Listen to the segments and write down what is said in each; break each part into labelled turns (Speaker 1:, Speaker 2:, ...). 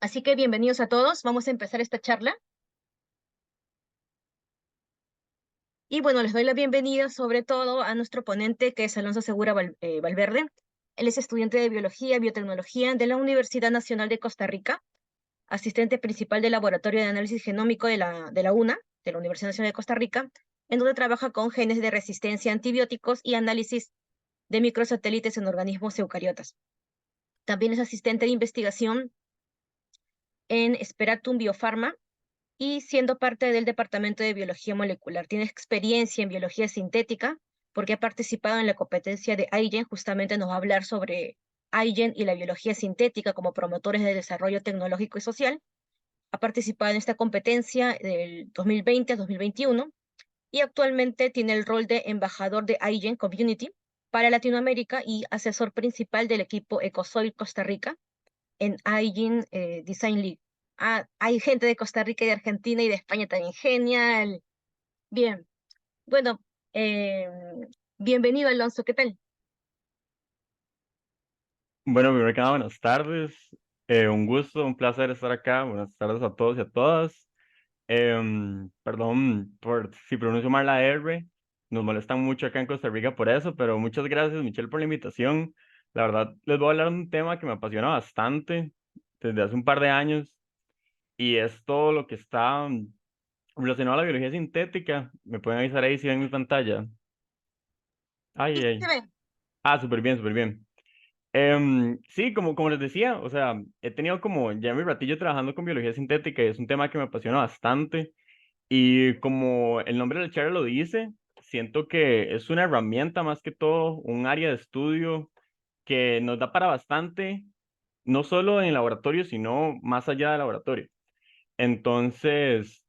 Speaker 1: Así que bienvenidos a todos. Vamos a empezar esta charla. Y bueno, les doy la bienvenida sobre todo a nuestro ponente, que es Alonso Segura Valverde. Él es estudiante de Biología y Biotecnología de la Universidad Nacional de Costa Rica, asistente principal del Laboratorio de Análisis Genómico de la UNA, de la Universidad Nacional de Costa Rica, en donde trabaja con genes de resistencia a antibióticos y análisis de microsatélites en organismos eucariotas. También es asistente de investigación en Speratum Biopharma, y siendo parte del Departamento de Biología Molecular. Tiene experiencia en biología sintética porque ha participado en la competencia de iGen. Justamente nos va a hablar sobre iGen y la biología sintética como promotores de desarrollo tecnológico y social. Ha participado en esta competencia del 2020 a 2021 y actualmente tiene el rol de embajador de iGen Community para Latinoamérica y asesor principal del equipo Ecosoil Costa Rica en iGen Design League. Ah, hay gente de Costa Rica y de Argentina y de España también. Genial. Bien. Bueno, eh, bienvenido, Alonso. ¿Qué tal?
Speaker 2: Bueno, primero que nada, buenas tardes. Un gusto, un placer estar acá. Buenas tardes a todos y a todas. Perdón por si pronuncio mal la R. Nos molestan mucho acá en Costa Rica por eso, pero muchas gracias, Michelle, por la invitación. La verdad, les voy a hablar de un tema que me apasiona bastante desde hace un par de años y es todo lo que está relacionado a la biología sintética. ¿Me pueden avisar ahí si ven mi pantalla? Ay,
Speaker 1: Sí,
Speaker 2: ay.
Speaker 1: se ve.
Speaker 2: Ah, súper bien, súper bien. Sí, como les decía, o sea, he tenido como ya mi ratillo trabajando con biología sintética y es un tema que me apasiona bastante. Y como el nombre de la charla lo dice, siento que es una herramienta más que todo, un área de estudio que nos da para bastante, no solo en el laboratorio, sino más allá del laboratorio. Entonces,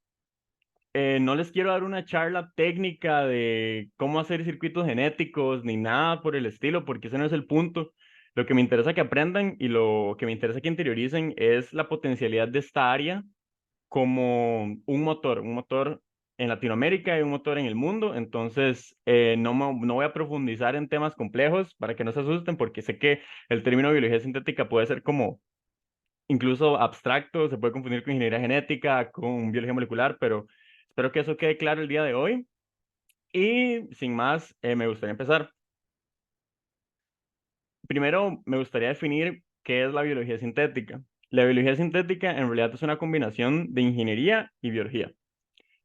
Speaker 2: no les quiero dar una charla técnica de cómo hacer circuitos genéticos ni nada por el estilo, porque ese no es el punto. Lo que me interesa que aprendan y lo que me interesa que interioricen es la potencialidad de esta área como un motor en Latinoamérica y un motor en el mundo. Entonces, no voy a profundizar en temas complejos para que no se asusten, porque sé que el término biología sintética puede ser como incluso abstracto, se puede confundir con ingeniería genética, con biología molecular, pero espero que eso quede claro el día de hoy. Y sin más, me gustaría empezar. Primero, me gustaría definir qué es la biología sintética. La biología sintética en realidad es una combinación de ingeniería y biología,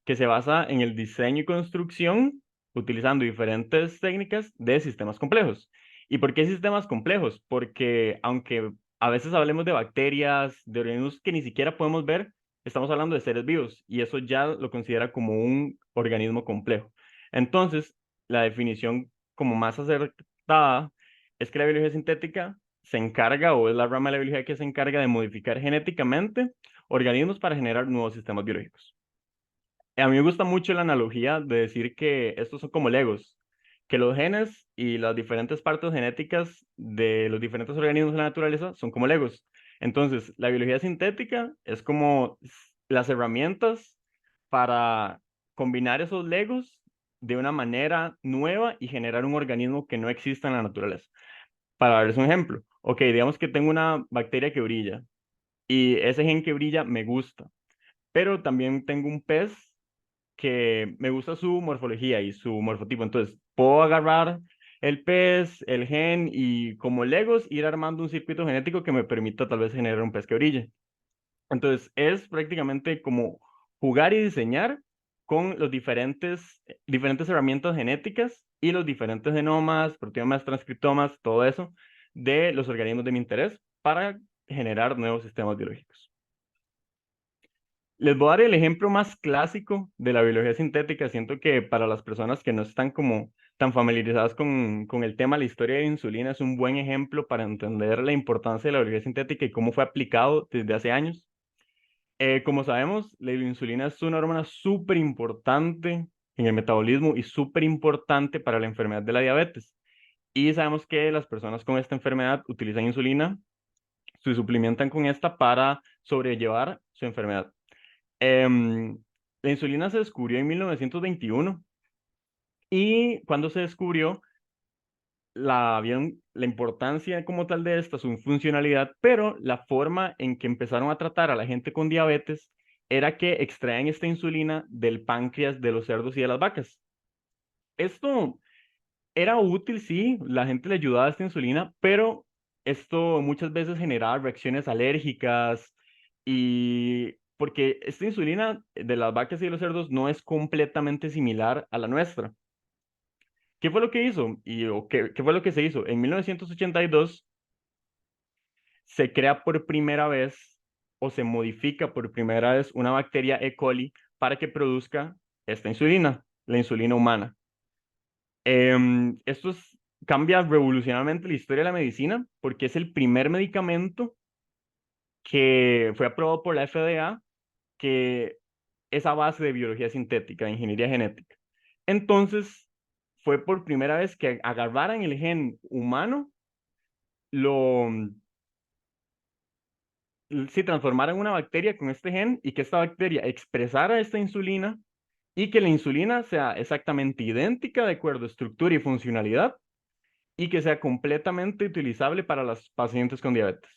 Speaker 2: que se basa en el diseño y construcción utilizando diferentes técnicas de sistemas complejos. ¿Y por qué sistemas complejos? Porque aunque a veces hablemos de bacterias, de organismos que ni siquiera podemos ver, estamos hablando de seres vivos y eso ya lo considera como un organismo complejo. Entonces, la definición como más acertada es que la biología sintética se encarga, o es la rama de la biología que se encarga de modificar genéticamente organismos para generar nuevos sistemas biológicos. A mí me gusta mucho la analogía de decir que estos son como Legos, que los genes y las diferentes partes genéticas de los diferentes organismos de la naturaleza son como Legos. Entonces, la biología sintética es como las herramientas para combinar esos Legos de una manera nueva y generar un organismo que no exista en la naturaleza. Para darles un ejemplo, ok, digamos que tengo una bacteria que brilla y ese gen que brilla me gusta, pero también tengo un pez que me gusta su morfología y su morfotipo. Entonces, puedo agarrar el pez, el gen y como Legos ir armando un circuito genético que me permita tal vez generar un pez que brille. Entonces, es prácticamente como jugar y diseñar con los diferentes herramientas genéticas y los diferentes genomas, proteomas, transcriptomas, todo eso de los organismos de mi interés para generar nuevos sistemas biológicos. Les voy a dar el ejemplo más clásico de la biología sintética. Siento que para las personas que no están como tan familiarizadas con el tema, la historia de la insulina es un buen ejemplo para entender la importancia de la biología sintética y cómo fue aplicado desde hace años. Como sabemos, la insulina es una hormona súper importante en el metabolismo y súper importante para la enfermedad de la diabetes. Y sabemos que las personas con esta enfermedad utilizan insulina, se suplementan con esta para sobrellevar su enfermedad. Em, la insulina se descubrió en 1921 y cuando se descubrió, vieron la importancia como tal de esta, su funcionalidad, pero la forma en que empezaron a tratar a la gente con diabetes era que extraían esta insulina del páncreas de los cerdos y de las vacas. Esto era útil, sí, la gente le ayudaba a esta insulina, pero esto muchas veces generaba reacciones alérgicas y porque esta insulina de las vacas y de los cerdos no es completamente similar a la nuestra. ¿Qué fue lo que hizo? ¿Qué fue lo que se hizo? En 1982 se crea por primera vez o se modifica por primera vez una bacteria E. coli para que produzca esta insulina, la insulina humana. Esto cambia revolucionariamente la historia de la medicina porque es el primer medicamento que fue aprobado por la FDA que es a base de biología sintética, de ingeniería genética. Entonces, fue por primera vez que agarraran el gen humano, lo sí, transformaran una bacteria con este gen y que esta bacteria expresara esta insulina y que la insulina sea exactamente idéntica de acuerdo a estructura y funcionalidad y que sea completamente utilizable para los pacientes con diabetes.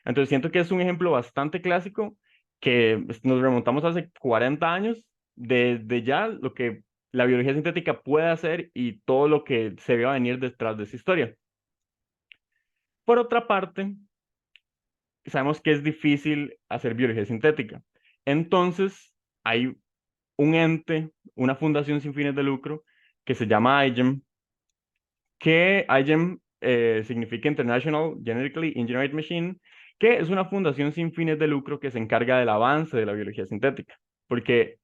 Speaker 2: Entonces siento que es un ejemplo bastante clásico que nos remontamos hace 40 años de ya lo que la biología sintética puede hacer y todo lo que se va a venir detrás de esa historia. Por otra parte, sabemos que es difícil hacer biología sintética. Entonces, hay un ente, una fundación sin fines de lucro, que se llama IGEM, que IGEM significa International Genetically Engineered Machine, que es una fundación sin fines de lucro que se encarga del avance de la biología sintética, porque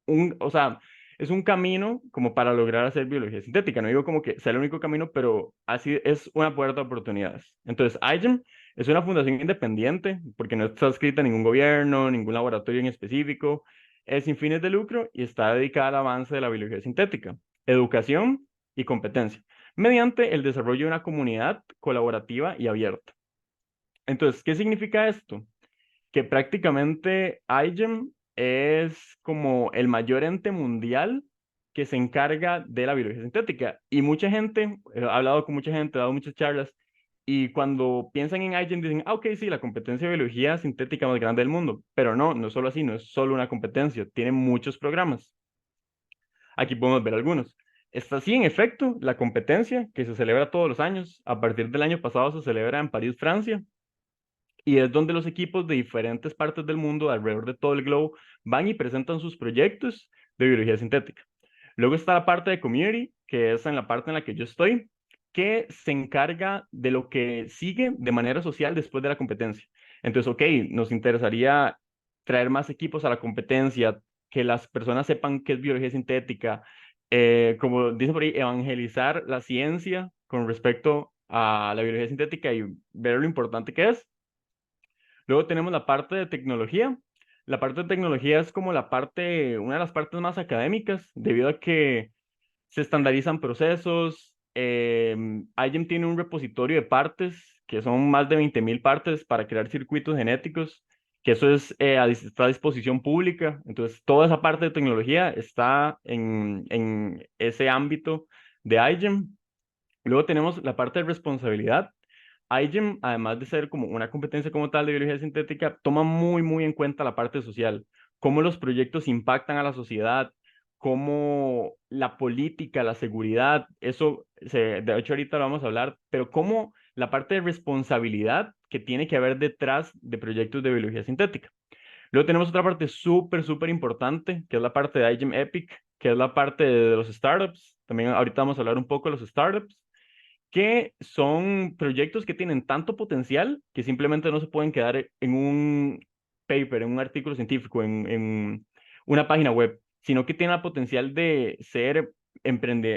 Speaker 2: o sea, es un camino como para lograr hacer biología sintética. No digo como que sea el único camino, pero así es una puerta de oportunidades. Entonces, IGEM es una fundación independiente porque no está adscrita a ningún gobierno, ningún laboratorio en específico. Es sin fines de lucro y está dedicada al avance de la biología sintética, educación y competencia, mediante el desarrollo de una comunidad colaborativa y abierta. Entonces, ¿qué significa esto? Que prácticamente IGEM es como el mayor ente mundial que se encarga de la biología sintética. Y mucha gente, he hablado con mucha gente, he dado muchas charlas, y cuando piensan en IGEM dicen, ah, ok, sí, la competencia de biología sintética más grande del mundo. Pero no, no es solo así, no es solo una competencia, tiene muchos programas. Aquí podemos ver algunos. Está así, en efecto, la competencia que se celebra todos los años. A partir del año pasado se celebra en París, Francia y es donde los equipos de diferentes partes del mundo, alrededor de todo el globo, van y presentan sus proyectos de biología sintética. Luego está la parte de community, que es en la parte en la que yo estoy, que se encarga de lo que sigue de manera social después de la competencia. Entonces, ok, nos interesaría traer más equipos a la competencia, que las personas sepan qué es biología sintética, como dice por ahí, evangelizar la ciencia con respecto a la biología sintética y ver lo importante que es. Luego tenemos la parte de tecnología. La parte de tecnología es como una de las partes más académicas, debido a que se estandarizan procesos. IGEM tiene un repositorio de partes, que son más de 20.000 partes para crear circuitos genéticos, que eso está a disposición pública. Entonces, toda esa parte de tecnología está en ese ámbito de IGEM. Luego tenemos la parte de responsabilidad. iGEM, además de ser como una competencia como tal de biología sintética, toma muy en cuenta la parte social, cómo los proyectos impactan a la sociedad, cómo la política, la seguridad, de hecho ahorita lo vamos a hablar, pero cómo la parte de responsabilidad que tiene que haber detrás de proyectos de biología sintética. Luego tenemos otra parte súper importante, que es la parte de iGEM Epic, que es la parte de los startups. También ahorita vamos a hablar un poco de los startups que son proyectos que tienen tanto potencial que simplemente no se pueden quedar en un paper, en un artículo científico, en una página web, sino que tienen el potencial de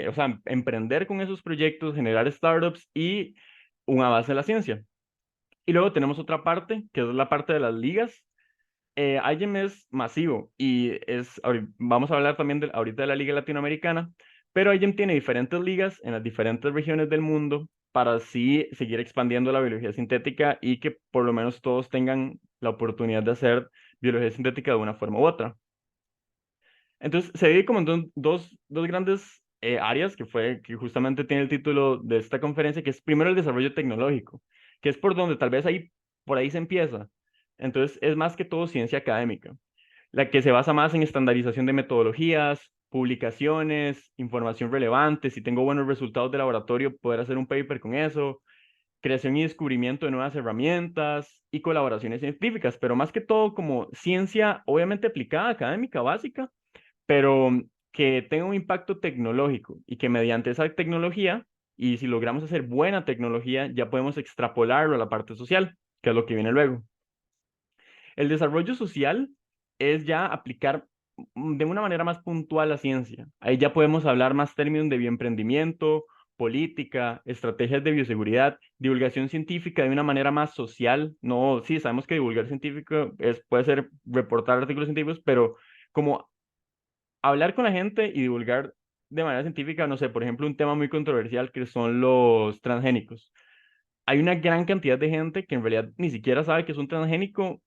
Speaker 2: o sea, emprender con esos proyectos, generar startups y una base de la ciencia. Y luego tenemos otra parte, que es la parte de las ligas. IGEM es masivo y vamos a hablar también ahorita de la Liga Latinoamericana, pero IGEM tiene diferentes ligas en las diferentes regiones del mundo para así seguir expandiendo la biología sintética y que por lo menos todos tengan la oportunidad de hacer biología sintética de una forma u otra. Entonces, se divide como en dos grandes áreas, que justamente tiene el título de esta conferencia, que es primero el desarrollo tecnológico, que es por donde tal vez por ahí se empieza. Entonces, es más que todo ciencia académica, la que se basa más en estandarización de metodologías, publicaciones, información relevante. Si tengo buenos resultados de laboratorio, poder hacer un paper con eso, creación y descubrimiento de nuevas herramientas y colaboraciones científicas, pero más que todo como ciencia, obviamente aplicada, académica, básica, pero que tenga un impacto tecnológico y que mediante esa tecnología, y si logramos hacer buena tecnología, ya podemos extrapolarlo a la parte social, que es lo que viene luego. El desarrollo social es ya aplicar de una manera más puntual la ciencia. Ahí ya podemos hablar más términos de bioemprendimiento, política, estrategias de bioseguridad, divulgación científica de una manera más social. No, sí, sabemos que divulgar científico puede ser reportar artículos científicos, pero como hablar con la gente y divulgar de manera científica, no sé, por ejemplo, un tema muy controversial que son los transgénicos. Hay una gran cantidad de gente que en realidad ni siquiera sabe que es un transgénico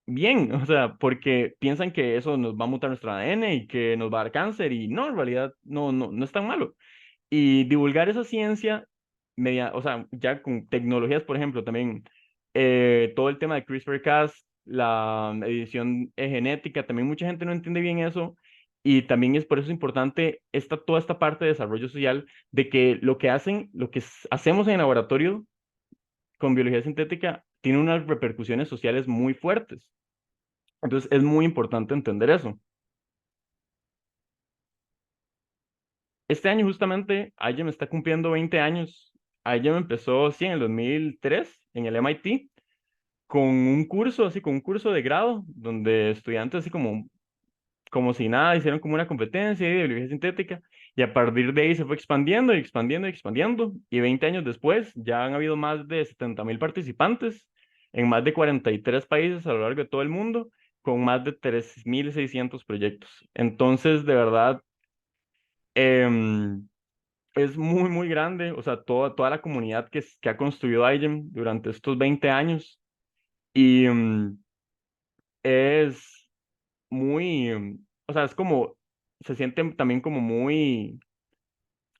Speaker 2: bien, o sea, porque piensan que eso nos va a mutar nuestro ADN y que nos va a dar cáncer y no, en realidad no es tan malo. Y divulgar esa ciencia, o sea, ya con tecnologías, por ejemplo, también todo el tema de CRISPR-Cas, la edición genética, también mucha gente no entiende bien eso. Y también es por eso importante toda esta parte de desarrollo social, de que lo que hacemos en el laboratorio con biología sintética tiene unas repercusiones sociales muy fuertes. Entonces es muy importante entender eso. Este año justamente IGEM está cumpliendo 20 años. IGEM empezó, sí, en el 2003 en el MIT con un curso, así, con un curso de grado, donde estudiantes así como si nada, hicieron como una competencia de biología sintética y a partir de ahí se fue expandiendo y expandiendo y expandiendo y 20 años después ya han habido más de 70.000 participantes en más de 43 países a lo largo de todo el mundo con más de 3.600 proyectos. Entonces, de verdad, em, es muy, muy grande, o sea, toda la comunidad que ha construido IGEM durante estos 20 años y es muy, o sea, es como, se siente también como muy,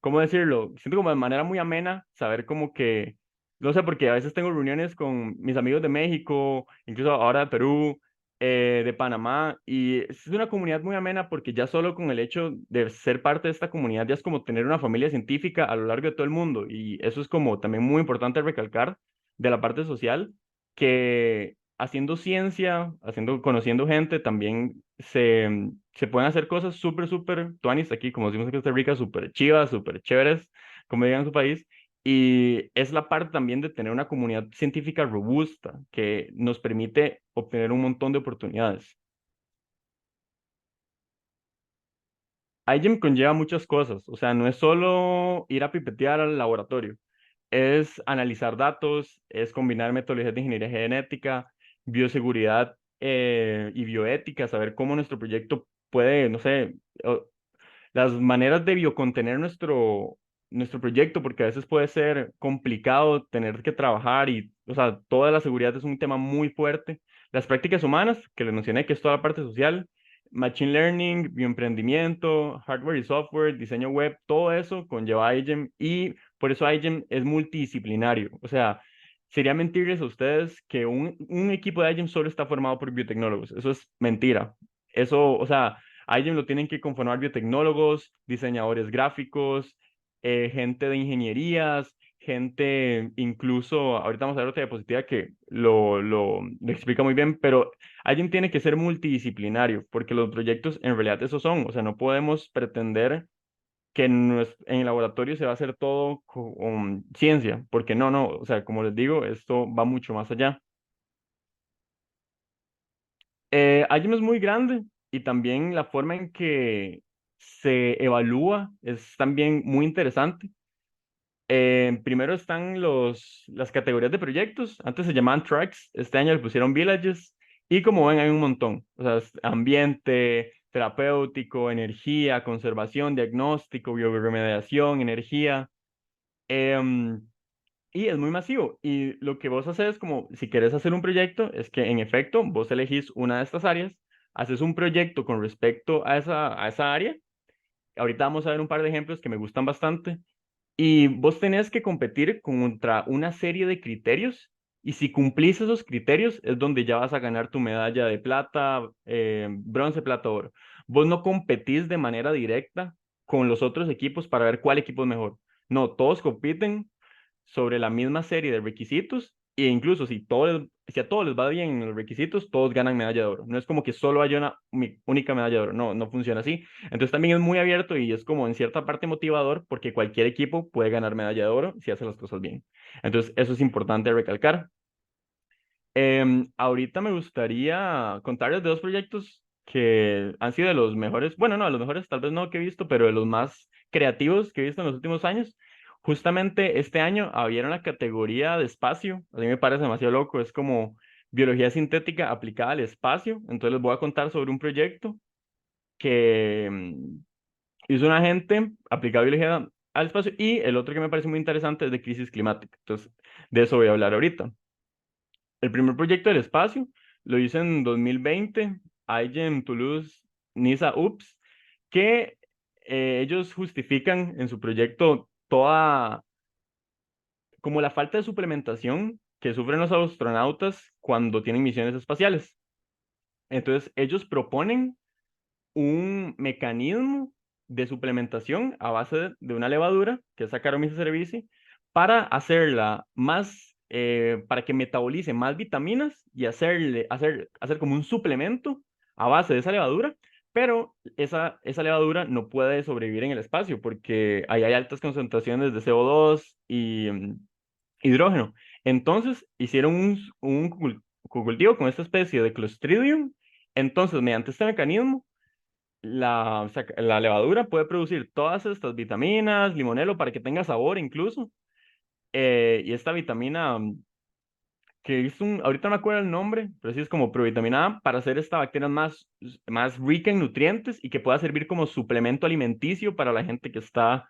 Speaker 2: ¿cómo decirlo? Siento como de manera muy amena saber como que, no sé, porque a veces tengo reuniones con mis amigos de México, incluso ahora de Perú, de Panamá, y es una comunidad muy amena porque ya solo con el hecho de ser parte de esta comunidad ya es como tener una familia científica a lo largo de todo el mundo, y eso es como también muy importante recalcar de la parte social, que haciendo ciencia, conociendo gente, también se pueden hacer cosas súper, súper tuanis aquí, como decimos en Costa Rica, súper chivas, súper chéveres, como digan en su país. Y es la parte también de tener una comunidad científica robusta que nos permite obtener un montón de oportunidades. iGEM conlleva muchas cosas, o sea, no es solo ir a pipetear al laboratorio, es analizar datos, es combinar metodologías de ingeniería genética, bioseguridad y bioética, saber cómo nuestro proyecto puede, no sé, las maneras de biocontener nuestro proyecto, porque a veces puede ser complicado tener que trabajar y, o sea, toda la seguridad es un tema muy fuerte. Las prácticas humanas, que les mencioné, que es toda la parte social, machine learning, bioemprendimiento, hardware y software, diseño web, todo eso conlleva IGEM y por eso IGEM es multidisciplinario. O sea, sería mentirles a ustedes que un equipo de IGEM solo está formado por biotecnólogos. Eso es mentira. Eso, o sea, IGEM lo tienen que conformar biotecnólogos, diseñadores gráficos, gente de ingenierías, gente incluso, ahorita vamos a ver otra diapositiva que lo explica muy bien, pero alguien tiene que ser multidisciplinario, porque los proyectos en realidad eso son, o sea, no podemos pretender que en el laboratorio se va a hacer todo con ciencia, porque no, o sea, como les digo, esto va mucho más allá. IGEM es muy grande y también la forma en que se evalúa es también muy interesante. Primero están las categorías de proyectos. Antes se llamaban tracks, este año le pusieron villages. Y como ven, hay un montón. O sea, ambiente, terapéutico, energía, conservación, diagnóstico, bioremediación, energía. Em, y es muy masivo. Y lo que vos haces es como, si querés hacer un proyecto, es que en efecto vos elegís una de estas áreas, haces un proyecto con respecto a esa área ahorita vamos a ver un par de ejemplos que me gustan bastante. Y vos tenés que competir contra una serie de criterios y si cumplís esos criterios es donde ya vas a ganar tu medalla de plata, bronce, plata, oro. Vos no competís de manera directa con los otros equipos para ver cuál equipo es mejor. No, todos compiten sobre la misma serie de requisitos e incluso si a todos les va bien en los requisitos, todos ganan medalla de oro. No es como que solo haya una única medalla de oro, no, no funciona así. Entonces también es muy abierto y es como en cierta parte motivador porque cualquier equipo puede ganar medalla de oro si hace las cosas bien. Entonces eso es importante recalcar. Ahorita me gustaría contarles de dos proyectos que han sido de los mejores, bueno, no, de los mejores tal vez no que he visto, pero de los más creativos que he visto en los últimos años. Justamente este año abrieron la categoría de espacio, a mí me parece demasiado loco, es como biología sintética aplicada al espacio. Entonces les voy a contar sobre un proyecto que hizo una gente aplicada a biología al espacio y el otro que me parece muy interesante es de crisis climática. Entonces, de eso voy a hablar ahorita. El primer proyecto del espacio lo hice en 2020, IGEM, Toulouse, NISA, UPS, que ellos justifican en su proyecto toda como la falta de suplementación que sufren los astronautas cuando tienen misiones espaciales. Entonces, ellos proponen un mecanismo de suplementación a base de una levadura, que es Saccharomyces cerevisiae, para hacerla más, para que metabolice más vitaminas y hacer como un suplemento a base de esa levadura, pero esa levadura no puede sobrevivir en el espacio porque ahí hay altas concentraciones de CO2 y hidrógeno. Entonces hicieron un cultivo con esta especie de Clostridium. Entonces, mediante este mecanismo, la levadura puede producir todas estas vitaminas, limonelo, para que tenga sabor incluso. Y esta vitamina, que es ahorita no me acuerdo el nombre, pero sí es como provitamina A, para hacer esta bacteria más rica en nutrientes y que pueda servir como suplemento alimenticio para la gente que está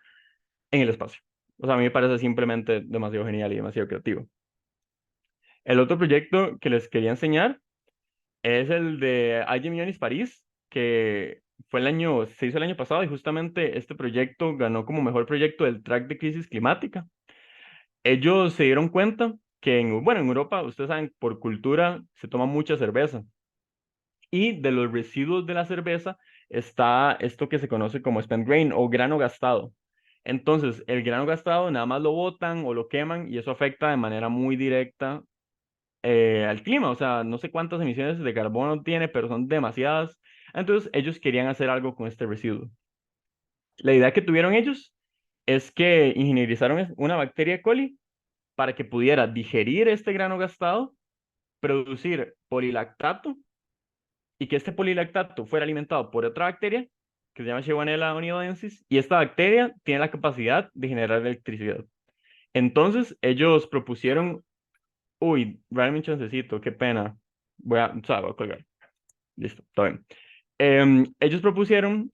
Speaker 2: en el espacio. O sea, a mí me parece simplemente demasiado genial y demasiado creativo. El otro proyecto que les quería enseñar es el de IGEM Ionis París, que se hizo el año pasado y justamente este proyecto ganó como mejor proyecto del track de crisis climática. Ellos se dieron cuenta que bueno, en Europa, ustedes saben, por cultura se toma mucha cerveza y de los residuos de la cerveza está esto que se conoce como spent grain o grano gastado. Entonces, el grano gastado nada más lo botan o lo queman y eso afecta de manera muy directa al clima. O sea, no sé cuántas emisiones de carbono tiene, pero son demasiadas. Entonces, ellos querían hacer algo con este residuo. La idea que tuvieron ellos es que ingenierizaron una bacteria E. coli para que pudiera digerir este grano gastado, producir polilactato y que este polilactato fuera alimentado por otra bacteria que se llama Shigella onidodensis y esta bacteria tiene la capacidad de generar electricidad. Entonces, ellos propusieron, uy, realmente chancecito, qué pena. O sea, voy a colgar. Listo, está bien. Ellos propusieron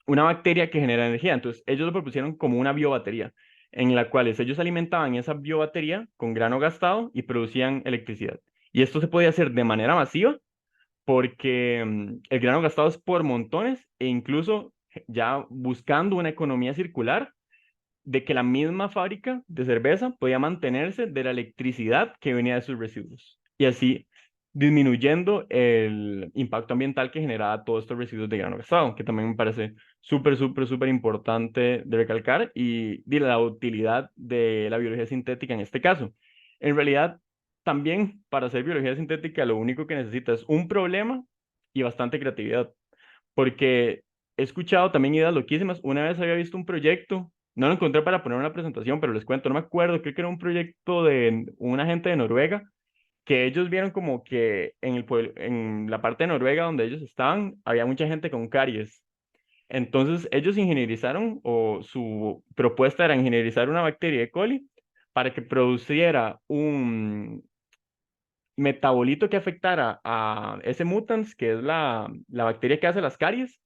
Speaker 2: una bacteria que genera energía. Entonces, ellos lo propusieron como una biobatería, en la cual ellos alimentaban esa biobatería con grano gastado y producían electricidad. Y esto se podía hacer de manera masiva porque el grano gastado es por montones e incluso ya buscando una economía circular de que la misma fábrica de cerveza podía mantenerse de la electricidad que venía de sus residuos y así disminuyendo el impacto ambiental que generaba todos estos residuos de grano gastado, que también me parece súper, súper, súper importante de recalcar y de la utilidad de la biología sintética en este caso. En realidad, también para hacer biología sintética lo único que necesita es un problema y bastante creatividad, porque he escuchado también ideas loquísimas. Una vez había visto un proyecto, no lo encontré para poner una presentación, pero les cuento, no me acuerdo, creo que era un proyecto de una gente de Noruega, que ellos vieron como que en en la parte de Noruega donde ellos estaban, había mucha gente con caries. Entonces ellos ingenierizaron, o su propuesta era ingenierizar una bacteria E. coli para que produciera un metabolito que afectara a ese mutans, que es la bacteria que hace las caries,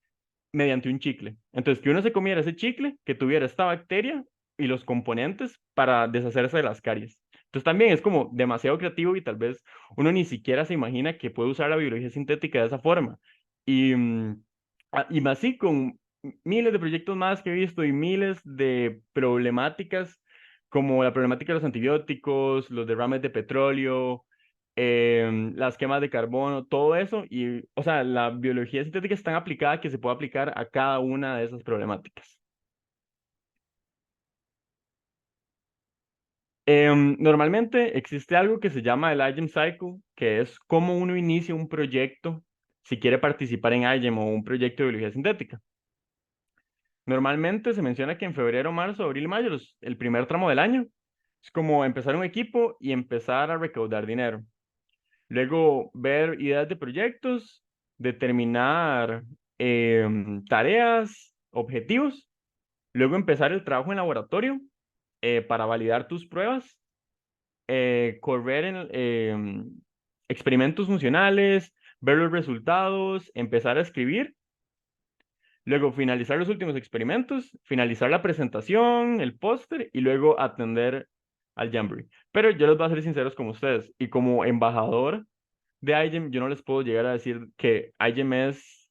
Speaker 2: mediante un chicle. Entonces, que uno se comiera ese chicle, que tuviera esta bacteria y los componentes para deshacerse de las caries. Entonces, también es como demasiado creativo y tal vez uno ni siquiera se imagina que puede usar la biología sintética de esa forma. Y Y más así con miles de proyectos más que he visto y miles de problemáticas, como la problemática de los antibióticos, los derrames de petróleo, las quemas de carbono, todo eso. Y, o sea, la biología sintética es tan aplicada que se puede aplicar a cada una de esas problemáticas. Normalmente existe algo que se llama el iGEM Cycle, que es cómo uno inicia un proyecto si quiere participar en iGEM o un proyecto de biología sintética. Normalmente se menciona que en febrero, marzo, abril, mayo, el primer tramo del año, es como empezar un equipo y empezar a recaudar dinero. Luego ver ideas de proyectos, determinar tareas, objetivos. Luego empezar el trabajo en laboratorio para validar tus pruebas. Correr en experimentos funcionales, ver los resultados, empezar a escribir. Luego finalizar los últimos experimentos, finalizar la presentación, el póster y luego atender al Jamboree. Pero yo les voy a ser sinceros con ustedes y como embajador de iGEM, yo no les puedo llegar a decir que iGEM es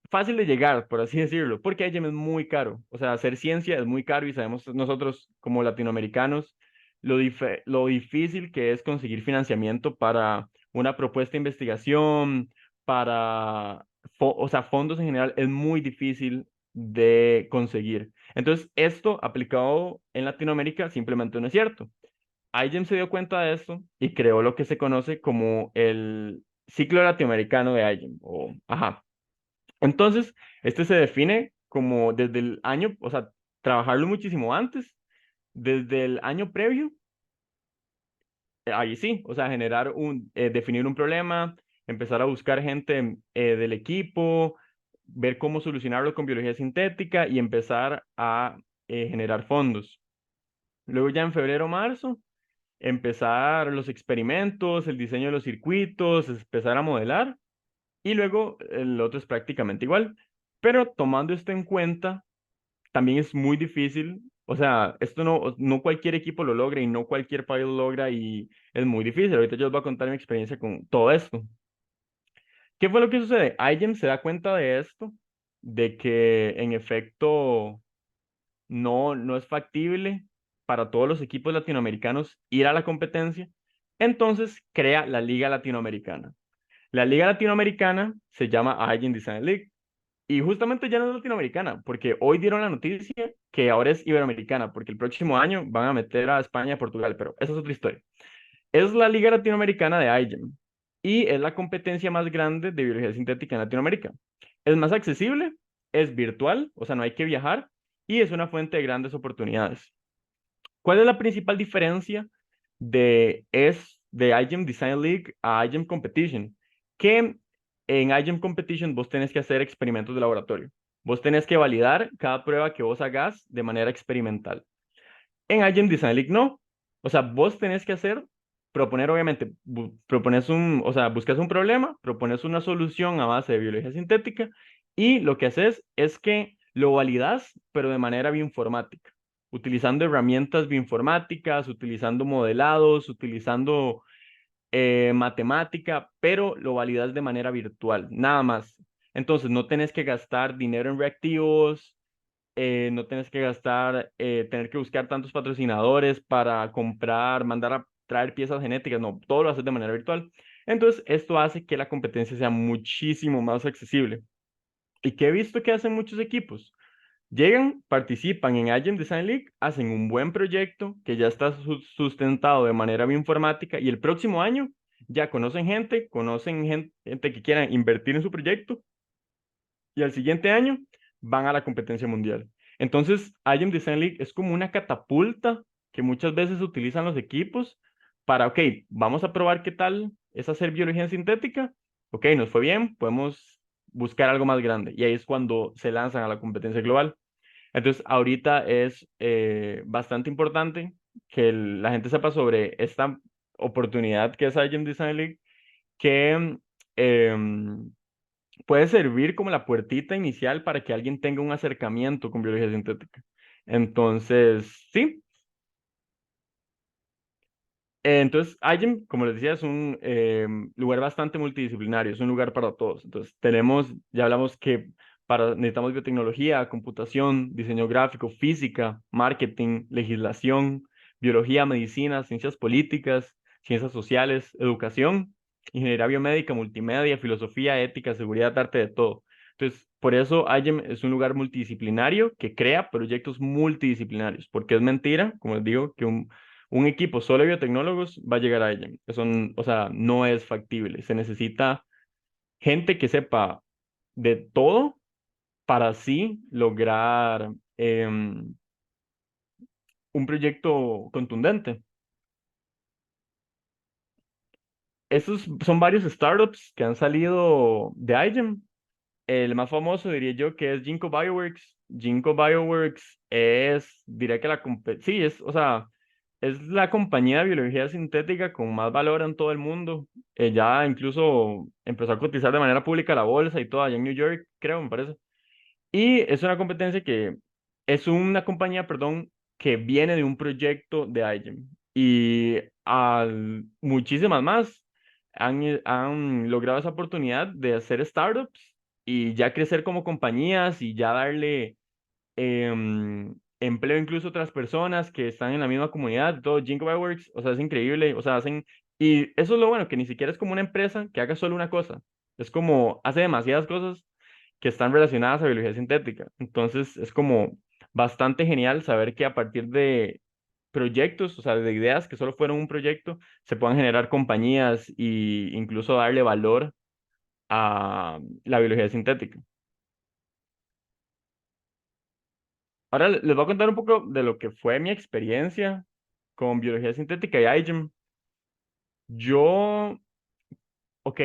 Speaker 2: fácil de llegar, por así decirlo, porque iGEM es muy caro. O sea, hacer ciencia es muy caro y sabemos nosotros como latinoamericanos lo difícil que es conseguir financiamiento para una propuesta de investigación, para, o sea, fondos en general es muy difícil de conseguir. Entonces, esto aplicado en Latinoamérica simplemente no es cierto. iGEM se dio cuenta de esto y creó lo que se conoce como el ciclo latinoamericano de iGEM, o ajá. Entonces, este se define como desde el año, o sea, trabajarlo muchísimo antes, desde el año previo, ahí sí, o sea, definir un problema, empezar a buscar gente del equipo, ver cómo solucionarlo con biología sintética y empezar a generar fondos. Luego ya en febrero, marzo, empezar los experimentos, el diseño de los circuitos, empezar a modelar. Y luego el otro es prácticamente igual. Pero tomando esto en cuenta, también es muy difícil. O sea, esto no cualquier equipo lo logra y no cualquier país lo logra y es muy difícil. Ahorita yo les voy a contar mi experiencia con todo esto. ¿Qué fue lo que sucede? IGEM se da cuenta de esto, de que en efecto no es factible para todos los equipos latinoamericanos ir a la competencia. Entonces crea la Liga Latinoamericana. La Liga Latinoamericana se llama IGEM Design League. Y justamente ya no es latinoamericana, porque hoy dieron la noticia que ahora es iberoamericana, porque el próximo año van a meter a España y a Portugal, pero esa es otra historia. Es la Liga Latinoamericana de iGEM y es la competencia más grande de biología sintética en Latinoamérica. Es más accesible, es virtual, o sea, no hay que viajar y es una fuente de grandes oportunidades. ¿Cuál es la principal diferencia de iGEM Design League a iGEM Competition? Que en iGEM Competition vos tenés que hacer experimentos de laboratorio. Vos tenés que validar cada prueba que vos hagas de manera experimental. En iGEM Design League no. O sea, vos tenés que proponer obviamente, o sea, buscas un problema, propones una solución a base de biología sintética y lo que haces es que lo validas, pero de manera bioinformática, utilizando herramientas bioinformáticas, utilizando modelados, utilizando matemática, pero lo validas de manera virtual, nada más. Entonces, no tenés que gastar dinero en reactivos, no tienes que gastar, tener que buscar tantos patrocinadores para comprar, mandar a traer piezas genéticas, no, todo lo haces de manera virtual. Entonces, esto hace que la competencia sea muchísimo más accesible. ¿Y qué he visto que hacen muchos equipos? Llegan, participan en iGEM Design League, hacen un buen proyecto que ya está sustentado de manera bioinformática y el próximo año ya conocen gente que quiera invertir en su proyecto y al siguiente año van a la competencia mundial. Entonces, IM Design League es como una catapulta que muchas veces utilizan los equipos para, ok, vamos a probar qué tal es hacer biología sintética. Ok, nos fue bien, podemos buscar algo más grande. Y ahí es cuando se lanzan a la competencia global. Entonces, ahorita es bastante importante que la gente sepa sobre esta oportunidad que es IM Design League, que em, puede servir como la puertita inicial para que alguien tenga un acercamiento con biología sintética. Entonces, sí, Entonces, IGEM, como les decía, es un lugar bastante multidisciplinario, es un lugar para todos. Entonces, ya hablamos que necesitamos biotecnología, computación, diseño gráfico, física, marketing, legislación, biología, medicina, ciencias políticas, ciencias sociales, educación, ingeniería biomédica, multimedia, filosofía, ética, seguridad, arte, de todo. Entonces, por eso IGEM es un lugar multidisciplinario que crea proyectos multidisciplinarios, porque es mentira, como les digo, que un equipo solo de biotecnólogos va a llegar a ella. Eso, o sea, no es factible. Se necesita gente que sepa de todo para así lograr un proyecto contundente. Esos son varios startups que han salido de IGEM. El más famoso diría yo que es Ginkgo Bioworks. Ginkgo Bioworks diría que sí, o sea, es la compañía de biología sintética con más valor en todo el mundo. Ya incluso empezó a cotizar de manera pública la bolsa y todo allá en New York, creo, me parece. Y es una compañía, perdón, que viene de un proyecto de IGEM. Y muchísimas más han logrado esa oportunidad de hacer startups y ya crecer como compañías y ya darle empleo incluso a otras personas que están en la misma comunidad. Todo Ginkgo Bioworks, o sea, es increíble. O sea, y eso es lo bueno, que ni siquiera es como una empresa que haga solo una cosa. Es como, hace demasiadas cosas que están relacionadas a biología sintética. Entonces, es como bastante genial saber que a partir de proyectos, o sea, de ideas que solo fueron un proyecto, se puedan generar compañías e incluso darle valor a la biología sintética. Ahora les voy a contar un poco de lo que fue mi experiencia con biología sintética y IGEM. Yo, ok,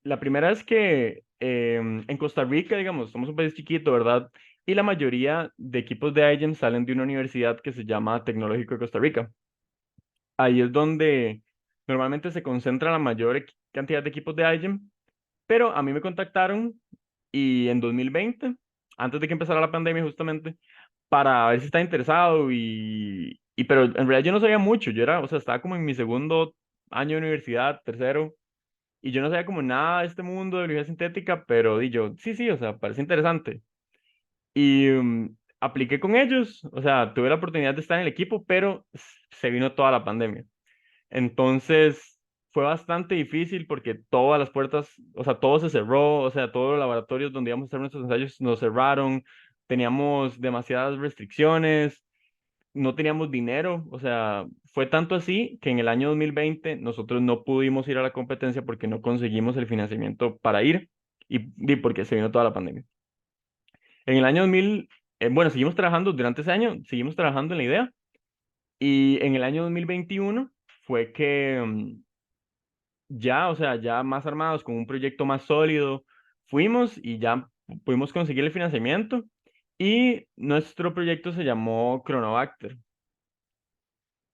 Speaker 2: la primera es que en Costa Rica, digamos, somos un país chiquito, ¿verdad? Y la mayoría de equipos de IGEM salen de una universidad que se llama Tecnológico de Costa Rica. Ahí es donde normalmente se concentra la mayor cantidad de equipos de IGEM, pero a mí me contactaron y en 2020, antes de que empezara la pandemia justamente, para ver si estaba interesado pero en realidad yo no sabía mucho, o sea, estaba como en mi segundo año de universidad, tercero, y yo no sabía como nada de este mundo de biología sintética, pero di yo, sí, sí, o sea, parece interesante. Y apliqué con ellos, o sea, tuve la oportunidad de estar en el equipo, pero se vino toda la pandemia. Entonces fue bastante difícil porque todas las puertas, o sea, todo se cerró, o sea, todos los laboratorios donde íbamos a hacer nuestros ensayos nos cerraron, teníamos demasiadas restricciones, no teníamos dinero, o sea, fue tanto así que en el año 2020 nosotros no pudimos ir a la competencia porque no conseguimos el financiamiento para ir y porque se vino toda la pandemia. En el año 2000, bueno, seguimos trabajando durante ese año, seguimos trabajando en la idea y en el año 2021 fue que ya, o sea, ya más armados, con un proyecto más sólido, fuimos y ya pudimos conseguir el financiamiento y nuestro proyecto se llamó Chronobacter.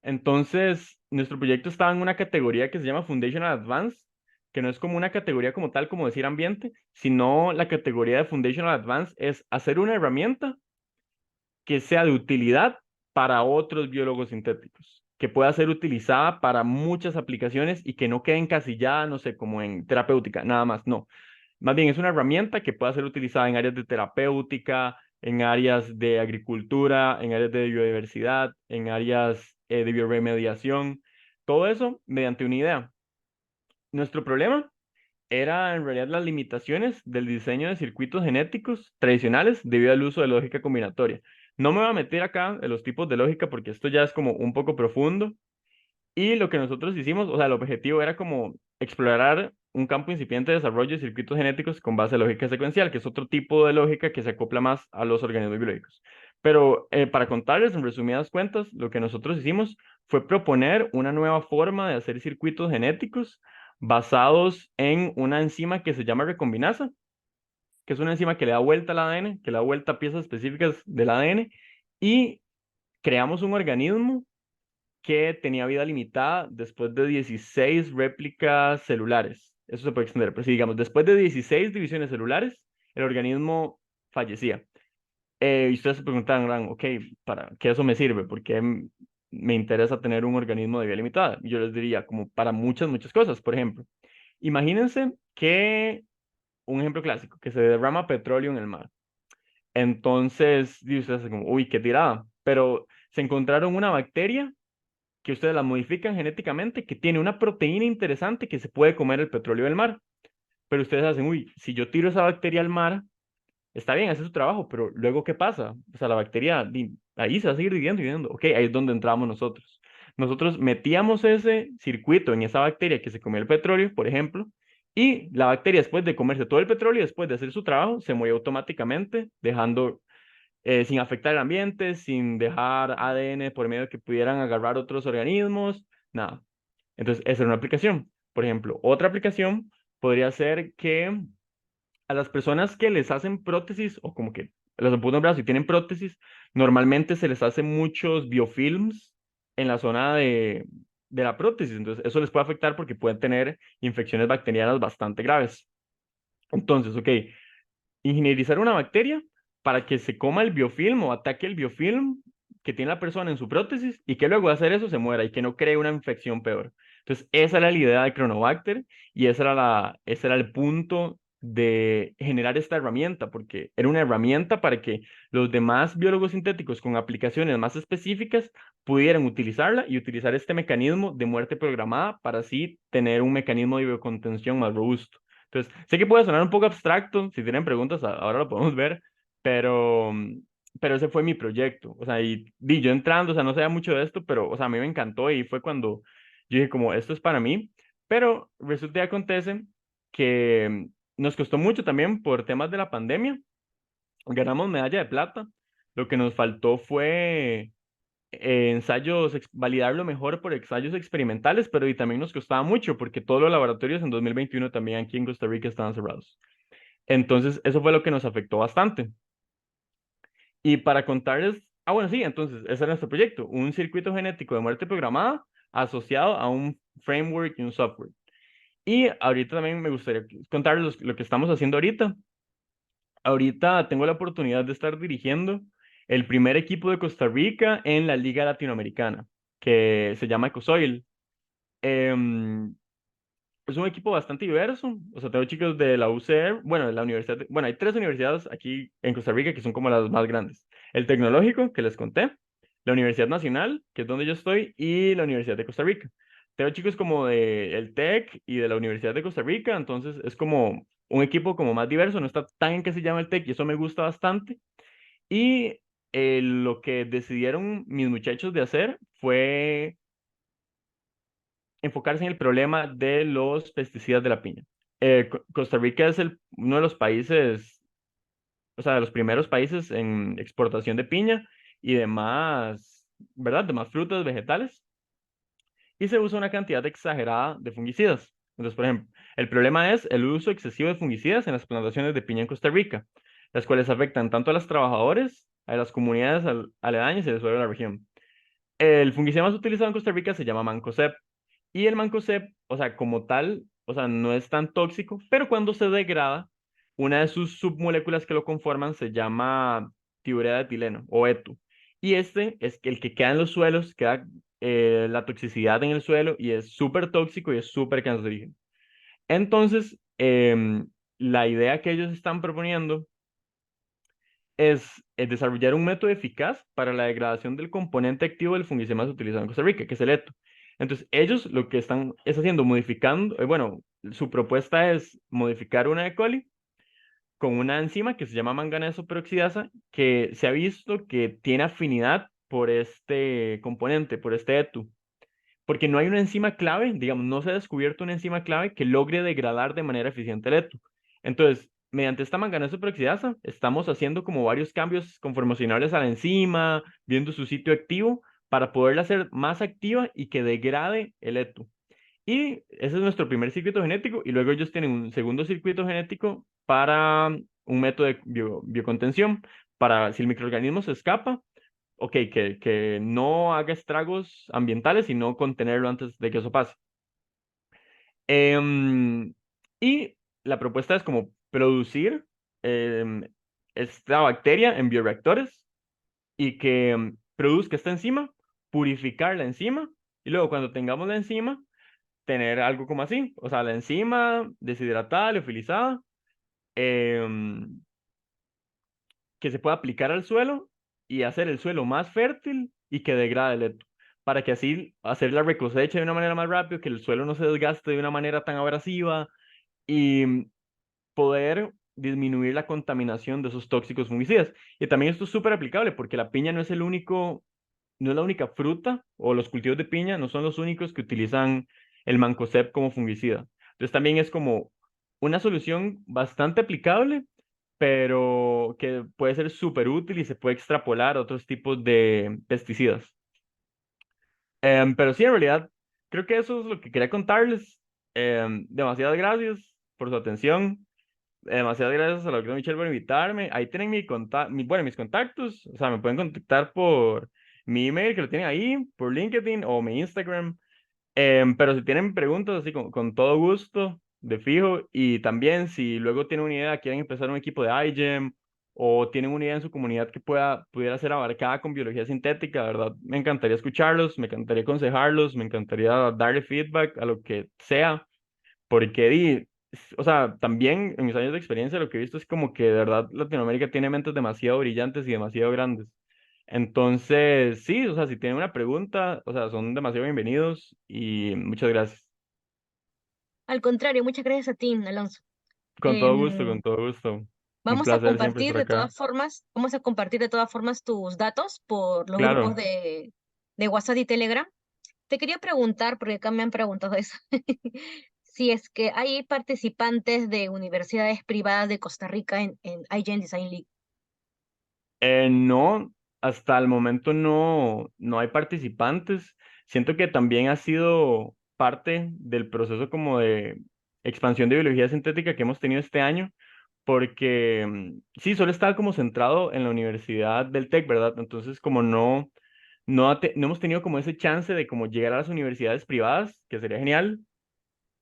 Speaker 2: Entonces, nuestro proyecto estaba en una categoría que se llama Foundational Advanced, que no es como una categoría como tal, como decir ambiente, sino la categoría de Foundational Advanced es hacer una herramienta que sea de utilidad para otros biólogos sintéticos, que pueda ser utilizada para muchas aplicaciones y que no quede encasillada, no sé, como en terapéutica, nada más, no. Más bien es una herramienta que pueda ser utilizada en áreas de terapéutica, en áreas de agricultura, en áreas de biodiversidad, en áreas de bioremediación, todo eso mediante una idea. Nuestro problema era en realidad las limitaciones del diseño de circuitos genéticos tradicionales debido al uso de lógica combinatoria. No me voy a meter acá en los tipos de lógica porque esto ya es como un poco profundo. Y lo que nosotros hicimos, o sea, el objetivo era como explorar un campo incipiente de desarrollo de circuitos genéticos con base a lógica secuencial, que es otro tipo de lógica que se acopla más a los organismos biológicos. Pero para contarles en resumidas cuentas, lo que nosotros hicimos fue proponer una nueva forma de hacer circuitos genéticos basados en una enzima que se llama recombinasa, que es una enzima que le da vuelta al ADN, que le da vuelta a piezas específicas del ADN, y creamos un organismo que tenía vida limitada después de 16 réplicas celulares. Eso se puede extender, pero si digamos, después de 16 divisiones celulares, el organismo fallecía. Y ustedes se preguntarán, ok, ¿para qué eso me sirve? ¿Por qué me interesa tener un organismo de vida limitada? Yo les diría, como para muchas cosas. Por ejemplo, imagínense que, un ejemplo clásico, que se derrama petróleo en el mar. Entonces, dice ustedes como, uy, qué tirada. Pero se encontraron una bacteria que ustedes la modifican genéticamente, que tiene una proteína interesante que se puede comer el petróleo del mar. Pero ustedes hacen, uy, si yo tiro esa bacteria al mar, está bien, hace su trabajo, pero luego, ¿qué pasa? O sea, la bacteria ahí se va a seguir viviendo y viviendo. Ok, ahí es donde entramos nosotros. Nosotros metíamos ese circuito en esa bacteria que se comió el petróleo, por ejemplo, y la bacteria, después de comerse todo el petróleo, después de hacer su trabajo, se murió automáticamente, dejando, sin afectar el ambiente, sin dejar ADN por medio que pudieran agarrar otros organismos, nada. Entonces, esa es una aplicación. Por ejemplo, otra aplicación podría ser que a las personas que les hacen prótesis o como que les amputan un brazo y tienen prótesis, normalmente se les hace muchos biofilms en la zona de la prótesis. Entonces, eso les puede afectar porque pueden tener infecciones bacterianas bastante graves. Entonces, ok, ingenierizar una bacteria para que se coma el biofilm o ataque el biofilm que tiene la persona en su prótesis y que luego de hacer eso se muera y que no cree una infección peor. Entonces, esa era la idea de Chronobacter y ese era el punto de generar esta herramienta, porque era una herramienta para que los demás biólogos sintéticos con aplicaciones más específicas pudieran utilizarla y utilizar este mecanismo de muerte programada para así tener un mecanismo de biocontención más robusto. Entonces, sé que puede sonar un poco abstracto, si tienen preguntas, ahora lo podemos ver, pero, pero ese fue mi proyecto. O sea, y yo entrando, o sea, no sabía mucho de esto, pero, o sea, a mí me encantó y fue cuando yo dije como, esto es para mí, pero resulta y acontece que nos costó mucho también por temas de la pandemia. Ganamos medalla de plata. Lo que nos faltó fue validarlo mejor por ensayos experimentales, pero y también nos costaba mucho porque todos los laboratorios en 2021 también aquí en Costa Rica estaban cerrados. Entonces, eso fue lo que nos afectó bastante. Y para contarles, bueno, sí, entonces, ese era nuestro proyecto, un circuito genético de muerte programada asociado a un framework y un software. Y ahorita también me gustaría contarles lo que estamos haciendo ahorita. Ahorita tengo la oportunidad de estar dirigiendo el primer equipo de Costa Rica en la Liga Latinoamericana, que se llama Ecosoil. Em, es un equipo bastante diverso. O sea, tengo chicos de la UCR, bueno, de la universidad, bueno, hay tres universidades aquí en Costa Rica que son como las más grandes. El Tecnológico, que les conté, la Universidad Nacional, que es donde yo estoy, y la Universidad de Costa Rica. Tengo chicos como de el TEC y de la Universidad de Costa Rica, entonces es como un equipo como más diverso, no está tan en que se llama el TEC y eso me gusta bastante. Y lo que decidieron mis muchachos de hacer fue enfocarse en el problema de los pesticidas de la piña. Costa Rica es uno de los países, o sea, de los primeros países en exportación de piña y demás, ¿verdad? De más frutas, vegetales. Y se usa una cantidad exagerada de fungicidas. Entonces, por ejemplo, el problema es el uso excesivo de fungicidas en las plantaciones de piña en Costa Rica, las cuales afectan tanto a los trabajadores, a las comunidades aledañas y el suelo de la región. El fungicida más utilizado en Costa Rica se llama Mancozeb. Y el Mancozeb, o sea, como tal, o sea, no es tan tóxico, pero cuando se degrada, una de sus submoléculas que lo conforman se llama tiurea de etileno o ETU. Y este es el que queda en los suelos, queda la toxicidad en el suelo y es súper tóxico y es súper cancerígeno. Entonces, la idea que ellos están proponiendo es desarrollar un método eficaz para la degradación del componente activo del fungicida más utilizado en Costa Rica, que es el ETO. Entonces, ellos lo que están es haciendo, modificando, bueno, su propuesta es modificar una E. coli con una enzima que se llama manganeso peroxidasa, que se ha visto que tiene afinidad por este componente, por este ETO, porque no hay una enzima clave, digamos, no se ha descubierto una enzima clave que logre degradar de manera eficiente el ETO. Entonces, mediante esta manganeso peroxidasa, estamos haciendo como varios cambios conformacionales a la enzima, viendo su sitio activo, para poderla hacer más activa y que degrade el ETO. Y ese es nuestro primer circuito genético, y luego ellos tienen un segundo circuito genético para un método de biocontención, para si el microorganismo se escapa, ok, que no haga estragos ambientales, sino contenerlo antes de que eso pase. Em, y la propuesta es como producir em, esta bacteria en bioreactores y que produzca esta enzima purificar la enzima y luego cuando tengamos la enzima, tener algo como así, o sea, la enzima deshidratada, liofilizada, em, que se pueda aplicar al suelo y hacer el suelo más fértil y que degrade el leto, para que así hacer la recosecha de una manera más rápida, que el suelo no se desgaste de una manera tan abrasiva y poder disminuir la contaminación de esos tóxicos fungicidas. Y también esto es súper aplicable porque la piña no es el único, no es la única fruta o los cultivos de piña no son los únicos que utilizan el mancozeb como fungicida. Entonces también es como una solución bastante aplicable, pero que puede ser súper útil y se puede extrapolar a otros tipos de pesticidas. Pero sí, en realidad, creo que eso es lo que quería contarles. Demasiadas gracias por su atención. Demasiadas gracias a la doctora Michelle por invitarme. Ahí tienen bueno, mis contactos. O sea, me pueden contactar por mi email, que lo tienen ahí, por LinkedIn o mi Instagram. Pero si tienen preguntas, así con todo gusto, de fijo. Y también, si luego tienen una idea, quieren empezar un equipo de iGEM o tienen una idea en su comunidad que pudiera ser abarcada con biología sintética, ¿verdad? Me encantaría escucharlos, me encantaría aconsejarlos, me encantaría darle feedback a lo que sea. Porque, o sea, también en mis años de experiencia lo que he visto es como que de verdad Latinoamérica tiene mentes demasiado brillantes y demasiado grandes. Entonces, sí, o sea, si tienen una pregunta, o sea, son demasiado bienvenidos y muchas gracias.
Speaker 1: Al contrario, muchas gracias a ti, Alonso.
Speaker 2: Con todo gusto,
Speaker 1: Em,
Speaker 2: con todo gusto. Un
Speaker 1: Vamos a
Speaker 2: placer siempre
Speaker 1: compartir
Speaker 2: estar
Speaker 1: de
Speaker 2: acá.
Speaker 1: todas formas, vamos a compartir de todas formas tus datos por los grupos
Speaker 2: Claro.
Speaker 1: de WhatsApp y Telegram. Te quería preguntar, porque acá me han preguntado eso, si es que hay participantes de universidades privadas de Costa Rica en iGen Design League.
Speaker 2: No, hasta el momento no hay participantes. Siento que también ha sido parte del proceso como de expansión de biología sintética que hemos tenido este año, porque sí, solo estaba como centrado en la Universidad del TEC, ¿verdad? Entonces, como no hemos tenido como ese chance de como llegar a las universidades privadas, que sería genial,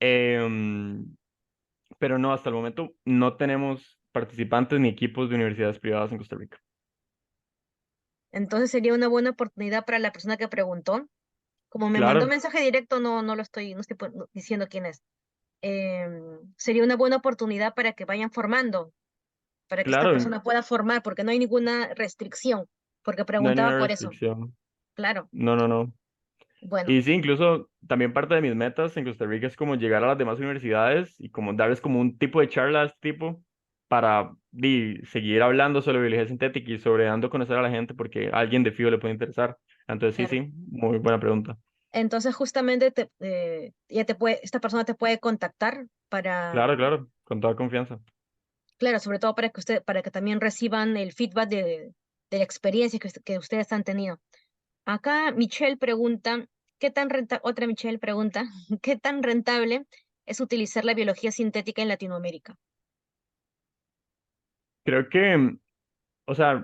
Speaker 2: em, pero no, hasta el momento no tenemos participantes ni equipos de universidades privadas en Costa Rica.
Speaker 1: Entonces sería una buena oportunidad para la persona que preguntó. Como me mandó
Speaker 2: Claro,
Speaker 1: mensaje directo, no estoy diciendo quién es. Sería una buena oportunidad para que vayan formando, para que esta
Speaker 2: claro.
Speaker 1: persona pueda formar, porque no hay ninguna restricción, porque
Speaker 2: No hay
Speaker 1: preguntaba
Speaker 2: ninguna
Speaker 1: por eso.
Speaker 2: restricción.
Speaker 1: Claro,
Speaker 2: No, no, no.
Speaker 1: bueno,
Speaker 2: Y sí, incluso también parte de mis metas en Costa Rica es como llegar a las demás universidades y como darles como un tipo de charla de este tipo para seguir hablando sobre biología sintética y sobre dando a conocer a la gente porque a alguien de FIO le puede interesar. Entonces sí,
Speaker 1: claro.
Speaker 2: sí, muy buena pregunta.
Speaker 1: Entonces justamente esta persona te puede contactar
Speaker 2: Claro,
Speaker 1: para,
Speaker 2: claro, con toda confianza.
Speaker 1: claro, sobre todo para que también reciban el feedback de la experiencia que ustedes han tenido. Acá Michelle pregunta, otra Michelle pregunta, ¿qué tan rentable es utilizar la biología sintética en Latinoamérica?
Speaker 2: Creo que o sea,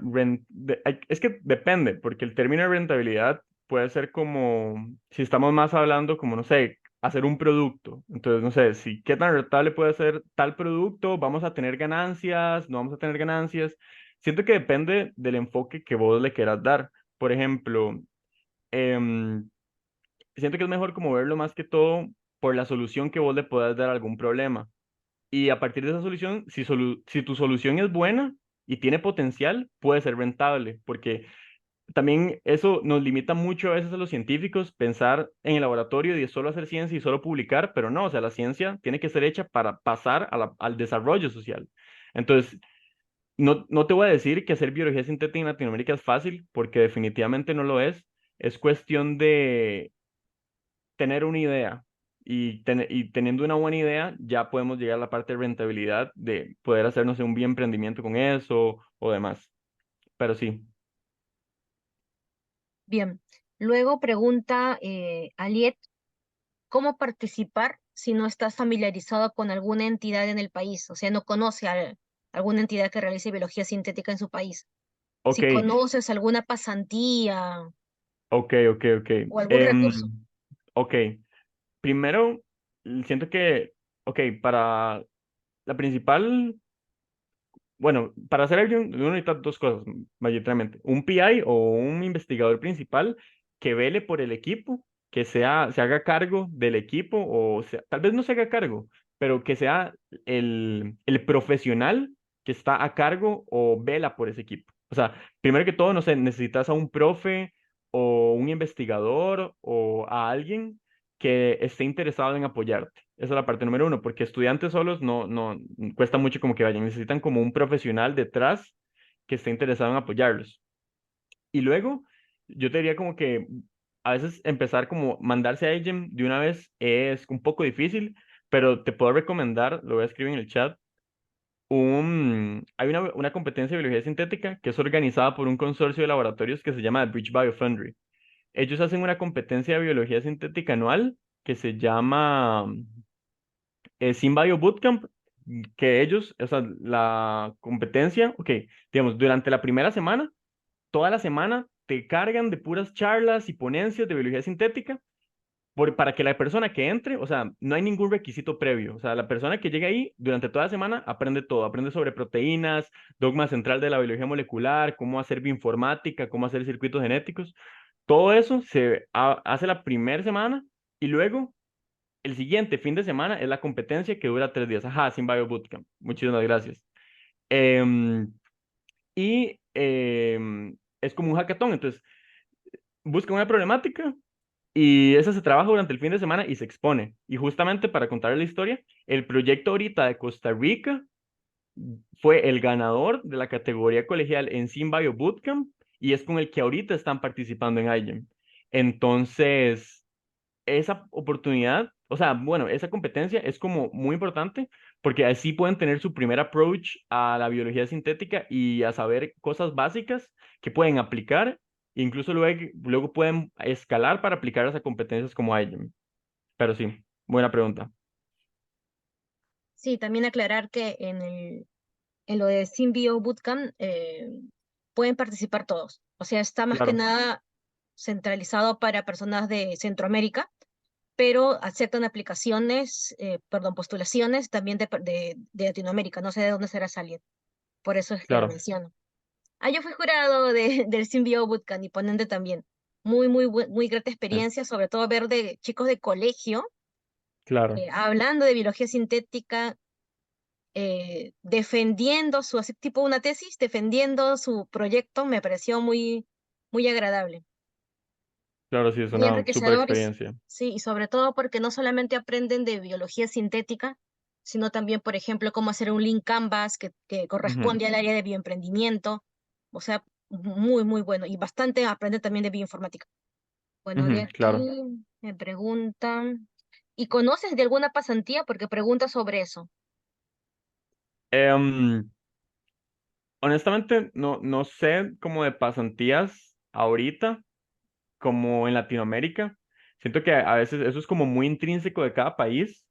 Speaker 2: es que depende, porque el término de rentabilidad puede ser como, si estamos más hablando como, no sé, hacer un producto. Entonces, no sé, si qué tan rentable puede ser tal producto, vamos a tener ganancias, no vamos a tener ganancias. Siento que depende del enfoque que vos le quieras dar. Por ejemplo, em, siento que es mejor como verlo más que todo por la solución que vos le puedas dar a algún problema. Y a partir de esa solución, si tu solución es buena y tiene potencial, puede ser rentable, porque también eso nos limita mucho a veces a los científicos pensar en el laboratorio y solo hacer ciencia y solo publicar, pero no, o sea, la ciencia tiene que ser hecha para pasar al desarrollo social. Entonces, no te voy a decir que hacer biología sintética en Latinoamérica es fácil, porque definitivamente no lo es. Es cuestión de tener una idea y teniendo una buena idea ya podemos llegar a la parte de rentabilidad de poder hacernos un bien emprendimiento con eso o demás. Pero sí,
Speaker 1: Bien, luego pregunta Aliet, ¿cómo participar si no estás familiarizado con alguna entidad en el país? O sea, no conoce a alguna entidad que realice biología sintética en su país.
Speaker 2: ok,
Speaker 1: Si conoces alguna pasantía
Speaker 2: ok.
Speaker 1: o algún recurso.
Speaker 2: Ok, primero siento que, ok, para la principal, bueno, para hacer alguien uno necesita dos cosas, mayoritariamente, un PI o un investigador principal que vele por el equipo, que se haga cargo del equipo, o sea, tal vez no se haga cargo, pero que sea el profesional que está a cargo o vela por ese equipo. O sea, primero que todo, no sé, necesitas a un profe o un investigador o a alguien que esté interesado en apoyarte. Esa es la parte número uno, porque estudiantes solos no cuesta mucho como que vayan, necesitan como un profesional detrás que esté interesado en apoyarlos. Y luego, yo te diría como que a veces empezar como mandarse a Agent de una vez es un poco difícil, pero te puedo recomendar, lo voy a escribir en el chat, hay una competencia de biología sintética que es organizada por un consorcio de laboratorios que se llama Bridge Biofoundry. Ellos hacen una competencia de biología sintética anual que se llama SynBio Bootcamp, que ellos, o sea, la competencia, ok, digamos, durante la primera semana, toda la semana te cargan de puras charlas y ponencias de biología sintética para que la persona que entre, o sea, no hay ningún requisito previo. O sea, la persona que llegue ahí durante toda la semana aprende todo, aprende sobre proteínas, dogma central de la biología molecular, cómo hacer bioinformática, cómo hacer circuitos genéticos. Todo eso hace la primera semana y luego el siguiente fin de semana es la competencia que dura 3 días. Ajá, sin Bio Bootcamp. Muchísimas gracias. Em, es como un hackathon, entonces busca una problemática y esa se trabaja durante el fin de semana y se expone. Y justamente para contar la historia, el proyecto ahorita de Costa Rica fue el ganador de la categoría colegial en SynBio Bootcamp y es con el que ahorita están participando en IGEM. Entonces, esa oportunidad, o sea, bueno, esa competencia es como muy importante porque así pueden tener su primer approach a la biología sintética y a saber cosas básicas que pueden aplicar, incluso luego pueden escalar para aplicarlas a competencias como IGEM. Pero sí, buena pregunta.
Speaker 1: Sí, también aclarar que en lo de Symbio Bootcamp pueden participar todos. O sea, está más que
Speaker 2: Claro,
Speaker 1: nada centralizado para personas de Centroamérica, pero aceptan aplicaciones, perdón, postulaciones también de Latinoamérica. No sé de dónde será alguien. Por eso es que lo
Speaker 2: claro,
Speaker 1: menciono. Ah, yo fui jurado del Symbio Bootcamp y ponente también. Muy grata
Speaker 2: eh,
Speaker 1: experiencia, sobre todo ver de chicos de colegio
Speaker 2: claro,
Speaker 1: hablando de biología sintética, defendiendo así tipo una tesis, defendiendo su proyecto, me pareció muy agradable,
Speaker 2: claro, sí, es
Speaker 1: muy
Speaker 2: una súper
Speaker 1: enriquecedor
Speaker 2: experiencia.
Speaker 1: sí, y sobre todo porque no solamente aprenden de biología sintética, sino también, por ejemplo, cómo hacer un link Canvas que
Speaker 2: Ujú,
Speaker 1: corresponde al área de bioemprendimiento, o sea, muy bueno, y bastante aprenden también de bioinformática. Bueno, de
Speaker 2: ujú, claro.
Speaker 1: aquí me preguntan, ¿y conoces de alguna pasantía? Porque pregunta sobre eso.
Speaker 2: Em, Honestamente, no sé como de pasantías ahorita, como en Latinoamérica. Siento que a veces eso es como muy intrínseco de cada país,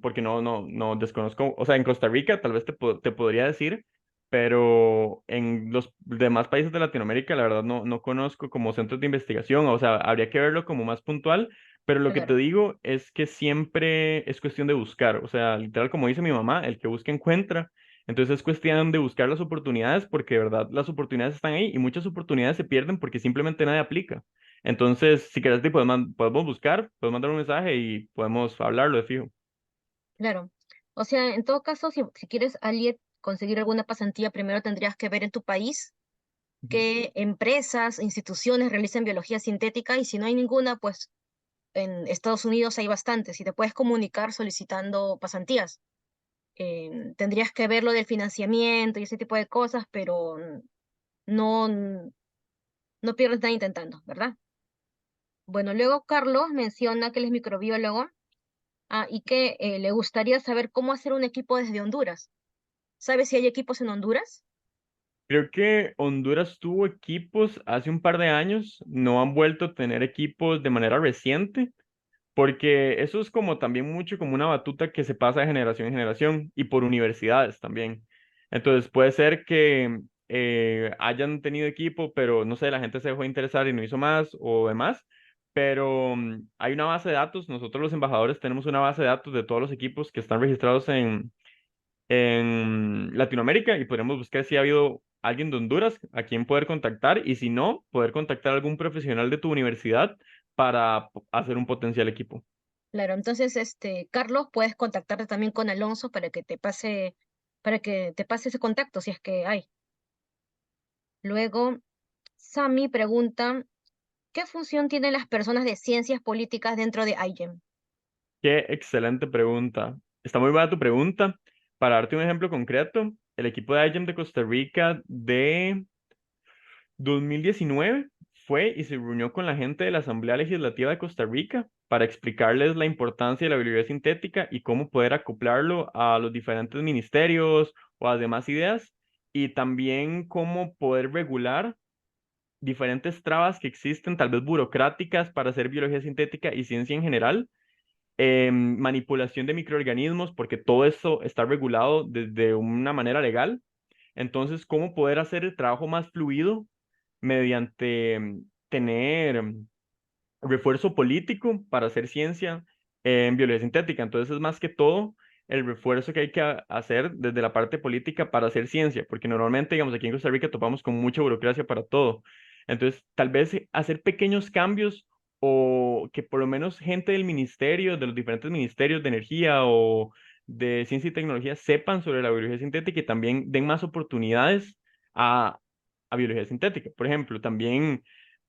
Speaker 2: porque no desconozco, o sea, en Costa Rica tal vez te podría decir, pero en los demás países de Latinoamérica, la verdad, no conozco como centros de investigación, o sea, habría que verlo como más puntual, pero lo que te
Speaker 1: Claro.
Speaker 2: digo es que siempre es cuestión de buscar, o sea, literal, como dice mi mamá, el que busca encuentra. Entonces es cuestión de buscar las oportunidades porque de verdad las oportunidades están ahí y muchas oportunidades se pierden porque simplemente nadie aplica. Entonces, si querés, podemos buscar, podemos mandar un mensaje y podemos hablarlo de fijo.
Speaker 1: Claro. O sea, en todo caso, si quieres conseguir alguna pasantía, primero tendrías que ver en tu país
Speaker 2: Ujú.
Speaker 1: qué empresas, instituciones realizan biología sintética y si no hay ninguna, pues en Estados Unidos hay bastantes y te puedes comunicar solicitando pasantías. Tendrías que ver lo del financiamiento y ese tipo de cosas, pero no, no pierdes nada intentando, ¿verdad? Bueno, luego Carlos menciona que él es microbiólogo y que le gustaría saber cómo hacer un equipo desde Honduras. ¿Sabes si hay equipos en Honduras?
Speaker 2: Creo que Honduras tuvo equipos hace un par de años, no han vuelto a tener equipos de manera reciente, porque eso es como también mucho como una batuta que se pasa de generación en generación y por universidades también. Entonces puede ser que hayan tenido equipo, pero no sé, la gente se dejó de interesar y no hizo más o demás. Pero hay una base de datos, nosotros los embajadores tenemos una base de datos de todos los equipos que están registrados en Latinoamérica y podemos buscar si ha habido alguien de Honduras a quien poder contactar y si no, poder contactar a algún profesional de tu universidad para hacer un potencial equipo.
Speaker 1: Claro, entonces, Carlos, puedes contactarte también con Alonso para que te pase ese contacto, si es que hay. Luego, Sami pregunta, ¿qué función tienen las personas de ciencias políticas dentro de IGEM?
Speaker 2: Qué excelente pregunta. Está muy buena tu pregunta. Para darte un ejemplo concreto, el equipo de IGEM de Costa Rica de 2019 fue y se reunió con la gente de la Asamblea Legislativa de Costa Rica para explicarles la importancia de la biología sintética y cómo poder acoplarlo a los diferentes ministerios o a demás ideas, y también cómo poder regular diferentes trabas que existen, tal vez burocráticas, para hacer biología sintética y ciencia en general, manipulación de microorganismos, porque todo eso está regulado desde una manera legal. Entonces, cómo poder hacer el trabajo más fluido mediante tener refuerzo político para hacer ciencia en biología sintética. Entonces es más que todo el refuerzo que hay que hacer desde la parte política para hacer ciencia, porque normalmente, digamos, aquí en Costa Rica topamos con mucha burocracia para todo. Entonces, tal vez hacer pequeños cambios o que por lo menos gente del ministerio, de los diferentes ministerios de energía o de ciencia y tecnología sepan sobre la biología sintética y también den más oportunidades a, a biología sintética. Por ejemplo, también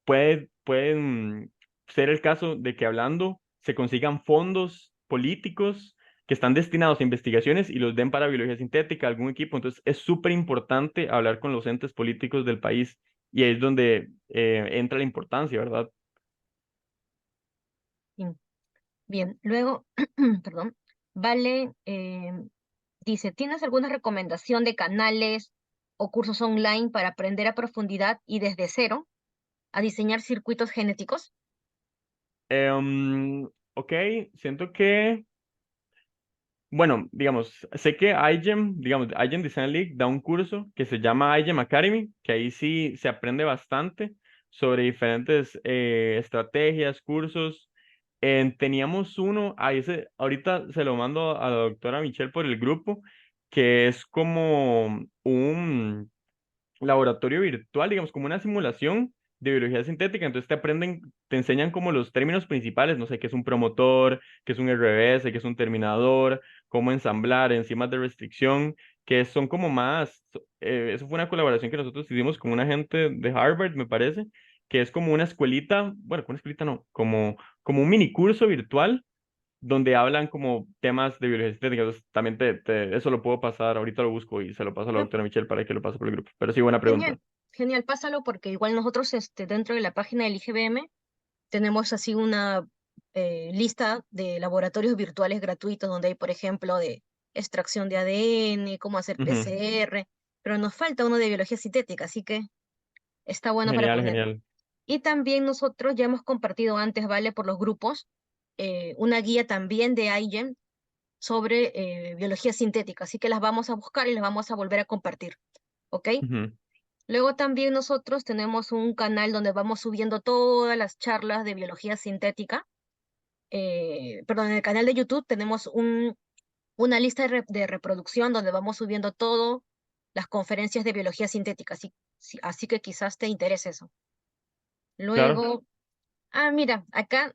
Speaker 2: pueden ser el caso de que hablando se consigan fondos políticos que están destinados a investigaciones y los den para biología sintética, algún equipo. Entonces es súper importante hablar con los entes políticos del país y ahí es donde entra la importancia, ¿verdad?
Speaker 1: Bien, bien. Luego, perdón, Vale, dice, ¿tienes alguna recomendación de canales o cursos online para aprender a profundidad y desde cero a diseñar circuitos genéticos?
Speaker 2: Ok, siento que, bueno, digamos, sé que iGEM, digamos, iGEM Design League da un curso que se llama iGEM Academy, que ahí sí se aprende bastante sobre diferentes estrategias, cursos. Teníamos uno, ahí ahorita se lo mando a la doctora Michelle por el grupo, que es como un laboratorio virtual, digamos, como una simulación de biología sintética. Entonces te enseñan como los términos principales, no sé, qué es un promotor, qué es un RBS, qué es un terminador, cómo ensamblar enzimas de restricción, que son como más, eso fue una colaboración que nosotros hicimos con una gente de Harvard, me parece, que es como una escuelita, bueno, como una escuelita no, como un mini curso virtual donde hablan como temas de biología sintética. Entonces, también eso lo puedo pasar, ahorita lo busco y se lo paso a la
Speaker 1: Ah,
Speaker 2: doctora Michelle para que lo pase por el grupo. Pero sí, buena pregunta.
Speaker 1: genial, genial, pásalo porque igual nosotros dentro de la página del IGBM tenemos así una lista de laboratorios virtuales gratuitos donde hay, por ejemplo, de extracción de ADN, cómo hacer
Speaker 2: Ujú.
Speaker 1: PCR, pero nos falta uno de biología sintética, así que está bueno para
Speaker 2: Genial,
Speaker 1: aprender.
Speaker 2: genial.
Speaker 1: Y también nosotros ya hemos compartido antes, ¿vale? Por los grupos, una guía también de iGEM sobre biología sintética, así que las vamos a buscar y las vamos a volver a compartir, ¿ok?
Speaker 2: Ujú,
Speaker 1: Luego también nosotros tenemos un canal donde vamos subiendo todas las charlas de biología sintética. Perdón, en el canal de YouTube tenemos una lista de reproducción donde vamos subiendo todo las conferencias de biología sintética, así que quizás te interese eso.
Speaker 2: claro.
Speaker 1: Luego, mira, acá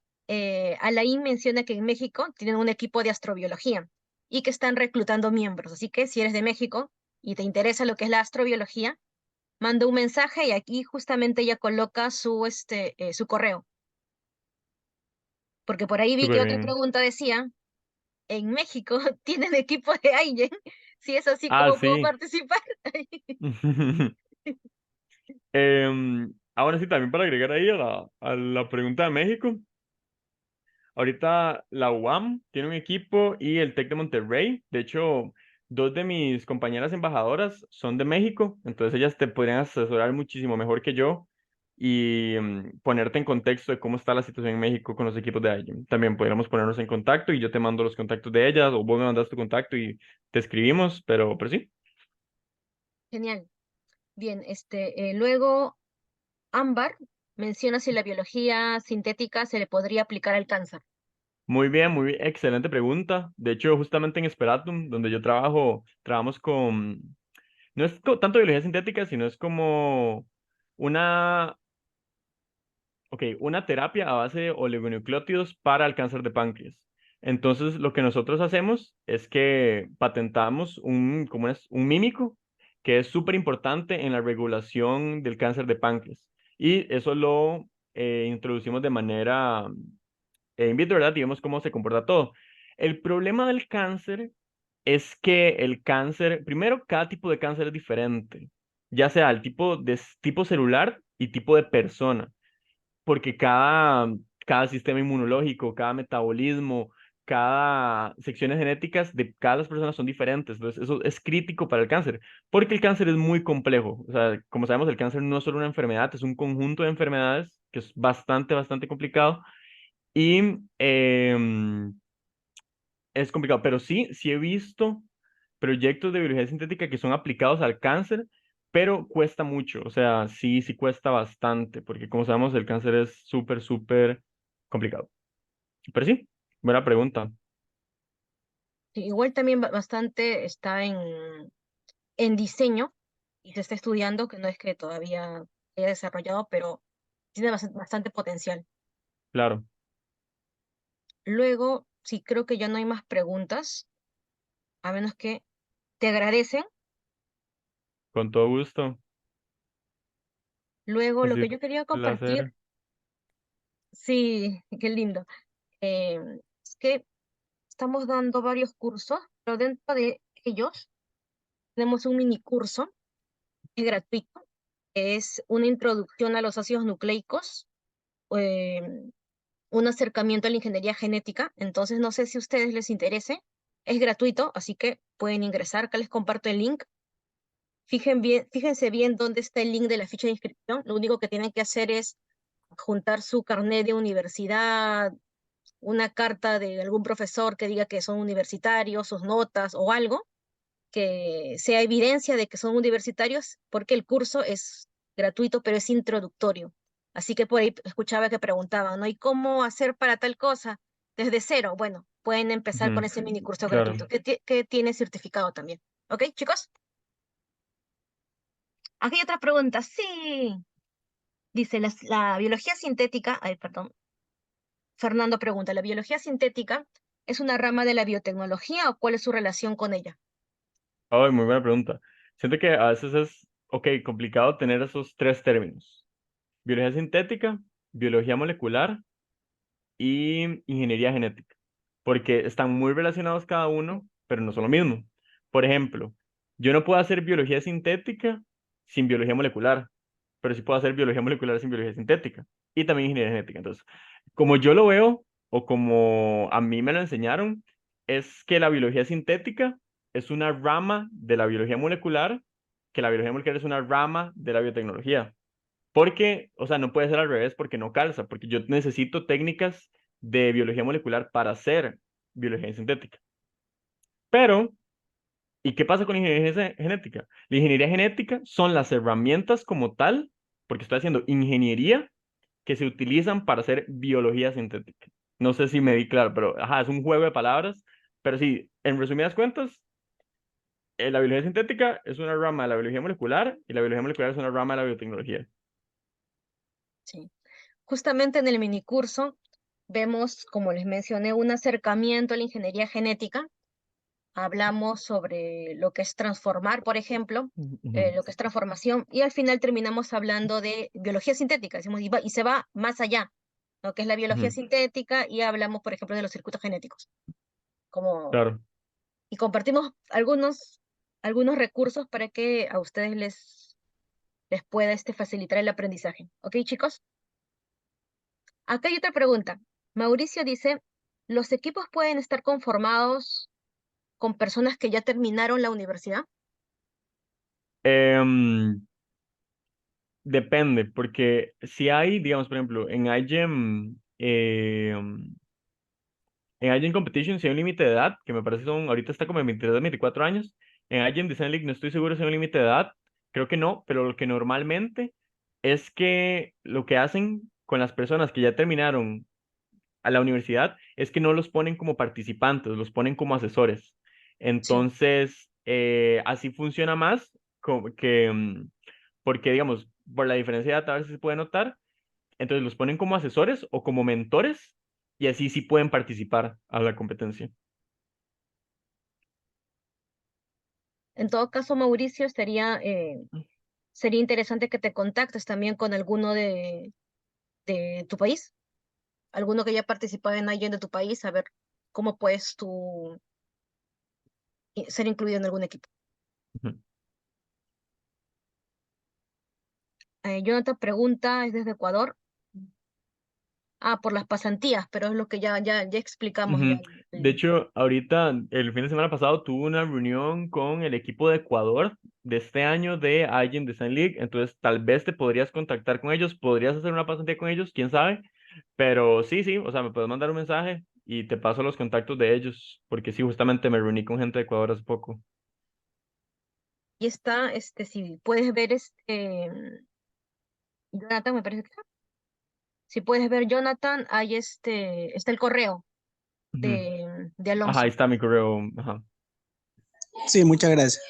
Speaker 1: Alain menciona que en México tienen un equipo de astrobiología y que están reclutando miembros. Así que si eres de México y te interesa lo que es la astrobiología, manda un mensaje y aquí justamente ella coloca su correo. Porque por ahí vi
Speaker 2: Súper
Speaker 1: que otra
Speaker 2: bien.
Speaker 1: pregunta decía, ¿en México tienen equipo de alguien? Si es así,
Speaker 2: Ah,
Speaker 1: ¿cómo puedo
Speaker 2: sí.
Speaker 1: participar?
Speaker 2: Ahora sí, también para agregar ahí a la pregunta de México. Ahorita la UAM tiene un equipo y el TEC de Monterrey. De hecho, dos de mis compañeras embajadoras son de México, entonces ellas te podrían asesorar muchísimo mejor que yo y ponerte en contexto de cómo está la situación en México con los equipos de alguien. También podríamos ponernos en contacto y yo te mando los contactos de ellas o vos me mandas tu contacto y te escribimos, pero sí.
Speaker 1: Genial. Bien, luego Ámbar menciona si la biología sintética se le podría aplicar al cáncer.
Speaker 2: Muy bien, excelente pregunta. De hecho, justamente en Speratum, donde yo trabajo, trabajamos con no es tanto biología sintética, sino es como una, una terapia a base de oligonucleótidos para el cáncer de páncreas. Entonces, lo que nosotros hacemos es que patentamos un mímico que es súper importante en la regulación del cáncer de páncreas. Y eso lo introducimos de manera in vitro, ¿verdad? Y vemos cómo se comporta todo. El problema del cáncer es que el cáncer, primero, cada tipo de cáncer es diferente, ya sea el tipo celular y tipo de persona, porque cada sistema inmunológico, cada metabolismo, cada secciones genéticas de cada las personas son diferentes. Entonces, eso es crítico para el cáncer, porque el cáncer es muy complejo. O sea, como sabemos, el cáncer no es solo una enfermedad, es un conjunto de enfermedades que es bastante, bastante complicado. Y es complicado, pero sí, sí he visto proyectos de biología sintética que son aplicados al cáncer, pero cuesta mucho, o sea, sí, sí cuesta bastante, porque como sabemos, el cáncer es súper, súper complicado. Pero sí, buena pregunta.
Speaker 1: Sí, igual también bastante está en diseño y se está estudiando, que no es que todavía haya desarrollado, pero tiene bastante potencial.
Speaker 2: Claro,
Speaker 1: Luego, sí, creo que ya no hay más preguntas, a menos que te agradecen.
Speaker 2: con todo gusto.
Speaker 1: Luego,
Speaker 2: Ha
Speaker 1: lo
Speaker 2: sido
Speaker 1: que yo quería
Speaker 2: un
Speaker 1: compartir,
Speaker 2: placer.
Speaker 1: sí, qué lindo, es que estamos dando varios cursos, pero dentro de ellos tenemos un mini curso, es gratuito, es una introducción a los ácidos nucleicos, em, un acercamiento a la ingeniería genética. Entonces, no sé si a ustedes les interese, es gratuito, así que pueden ingresar. Acá les comparto el link. Fíjense bien dónde está el link de la ficha de inscripción. Lo único que tienen que hacer es juntar su carnet de universidad, una carta de algún profesor que diga que son universitarios, sus notas o algo que sea evidencia de que son universitarios, porque el curso es gratuito, pero es introductorio. Así que por ahí escuchaba que preguntaban, ¿no? ¿Y cómo hacer para tal cosa? Desde cero. Bueno, pueden empezar con
Speaker 2: Ujú,
Speaker 1: ese mini curso
Speaker 2: claro.
Speaker 1: gratuito, que tiene certificado también. ¿Ok, chicos? Aquí hay otra pregunta. Sí. Dice, la biología sintética, ay, perdón, Fernando pregunta, ¿la biología sintética es una rama de la biotecnología o cuál es su relación con ella?
Speaker 2: Ay, muy buena pregunta. Siento que a veces es, complicado tener esos tres términos. Biología sintética, biología molecular y ingeniería genética, porque están muy relacionados cada uno, pero no son lo mismo. Por ejemplo, yo no puedo hacer biología sintética sin biología molecular, pero sí puedo hacer biología molecular sin biología sintética y también ingeniería genética. Entonces, como yo lo veo o como a mí me lo enseñaron, es que la biología sintética es una rama de la biología molecular, que la biología molecular es una rama de la biotecnología. Porque, o sea, no puede ser al revés porque no calza, porque yo necesito técnicas de biología molecular para hacer biología sintética. Pero, ¿y qué pasa con la ingeniería genética? La ingeniería genética son las herramientas como tal, porque estoy haciendo ingeniería que se utilizan para hacer biología sintética. No sé si me di claro, pero ajá, es un juego de palabras. Pero sí, en resumidas cuentas, la biología sintética es una rama de la biología molecular y la biología molecular es una rama de la biotecnología.
Speaker 1: Sí. Justamente en el minicurso vemos, como les mencioné, un acercamiento a la ingeniería genética. Hablamos sobre lo que es transformar, por ejemplo,
Speaker 2: Ujú,
Speaker 1: lo que es transformación, y al final terminamos hablando de biología sintética, decimos, y se va más allá, lo que es la biología
Speaker 2: ujú,
Speaker 1: sintética, y hablamos, por ejemplo, de los circuitos genéticos. Como,
Speaker 2: claro.
Speaker 1: y compartimos algunos recursos para que a ustedes les pueda facilitar el aprendizaje. ¿Ok, chicos? Acá hay otra pregunta. Mauricio dice, ¿los equipos pueden estar conformados con personas que ya terminaron la universidad?
Speaker 2: Em, Depende, porque si hay, digamos, por ejemplo, en IGEM Competition, si hay un límite de edad, que me parece son, ahorita está como en 23, 24 años, en IGEM Design League no estoy seguro si hay un límite de edad, creo que no, pero lo que normalmente es que lo que hacen con las personas que ya terminaron a la universidad es que no los ponen como participantes, los ponen como asesores.
Speaker 1: Sí,
Speaker 2: Entonces, así funciona más. porque digamos, por la diferencia de edad a veces se puede notar, entonces los ponen como asesores o como mentores y así sí pueden participar a la competencia.
Speaker 1: En todo caso, Mauricio, sería interesante que te contactes también con alguno de tu país, alguno que haya participado en alguien de tu país, a ver cómo puedes tú ser incluido en algún equipo.
Speaker 2: Ujú.
Speaker 1: Jonathan pregunta, es desde Ecuador. Por las pasantías, pero es lo que ya explicamos ya.
Speaker 2: Ujú. De hecho, ahorita, el fin de semana pasado, tuve una reunión con el equipo de Ecuador de este año de Agile Design League, entonces tal vez te podrías contactar con ellos, podrías hacer una pasantía con ellos, quién sabe, pero sí, sí, o sea, me puedes mandar un mensaje y te paso los contactos de ellos, porque sí, justamente me reuní con gente de Ecuador hace poco.
Speaker 1: Y está, si puedes ver, Jonathan, me parece que si puedes ver, Jonathan, ahí está el correo
Speaker 2: Ujú.
Speaker 1: de
Speaker 2: Ajá, ahí
Speaker 1: Alonso.
Speaker 2: está mi correo, ajá,
Speaker 3: Sí, muchas gracias.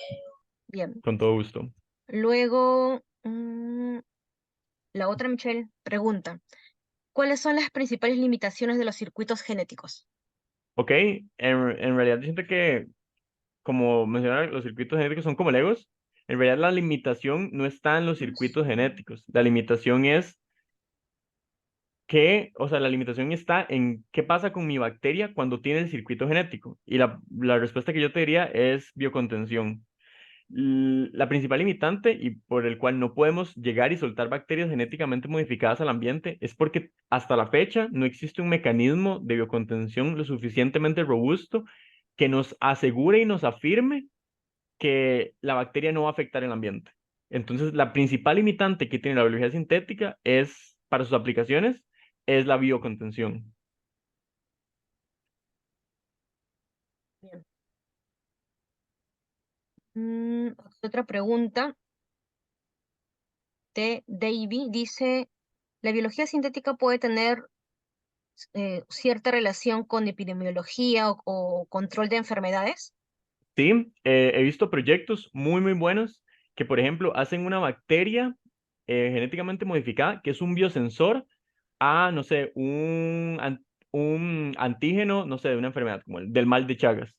Speaker 1: Bien.
Speaker 2: con todo gusto.
Speaker 1: Luego, la otra Michelle pregunta, ¿cuáles son las principales limitaciones de los circuitos genéticos?
Speaker 2: Ok, en realidad yo siento que, como mencionaron, los circuitos genéticos son como Legos. En realidad la limitación no está en los circuitos genéticos. La limitación es o sea, la limitación está en qué pasa con mi bacteria cuando tiene el circuito genético. Y la respuesta que yo te diría es biocontención. La principal limitante y por el cual no podemos llegar y soltar bacterias genéticamente modificadas al ambiente es porque hasta la fecha no existe un mecanismo de biocontención lo suficientemente robusto que nos asegure y nos afirme que la bacteria no va a afectar el ambiente. Entonces, la principal limitante que tiene la biología sintética es, para sus aplicaciones, es la biocontención.
Speaker 1: Bien. Otra pregunta de Davy dice, ¿la biología sintética puede tener cierta relación con epidemiología o control de enfermedades?
Speaker 2: Sí, he visto proyectos muy, muy buenos que, por ejemplo, hacen una bacteria genéticamente modificada, que es un biosensor a, no sé, un antígeno, no sé, de una enfermedad, como el del mal de Chagas.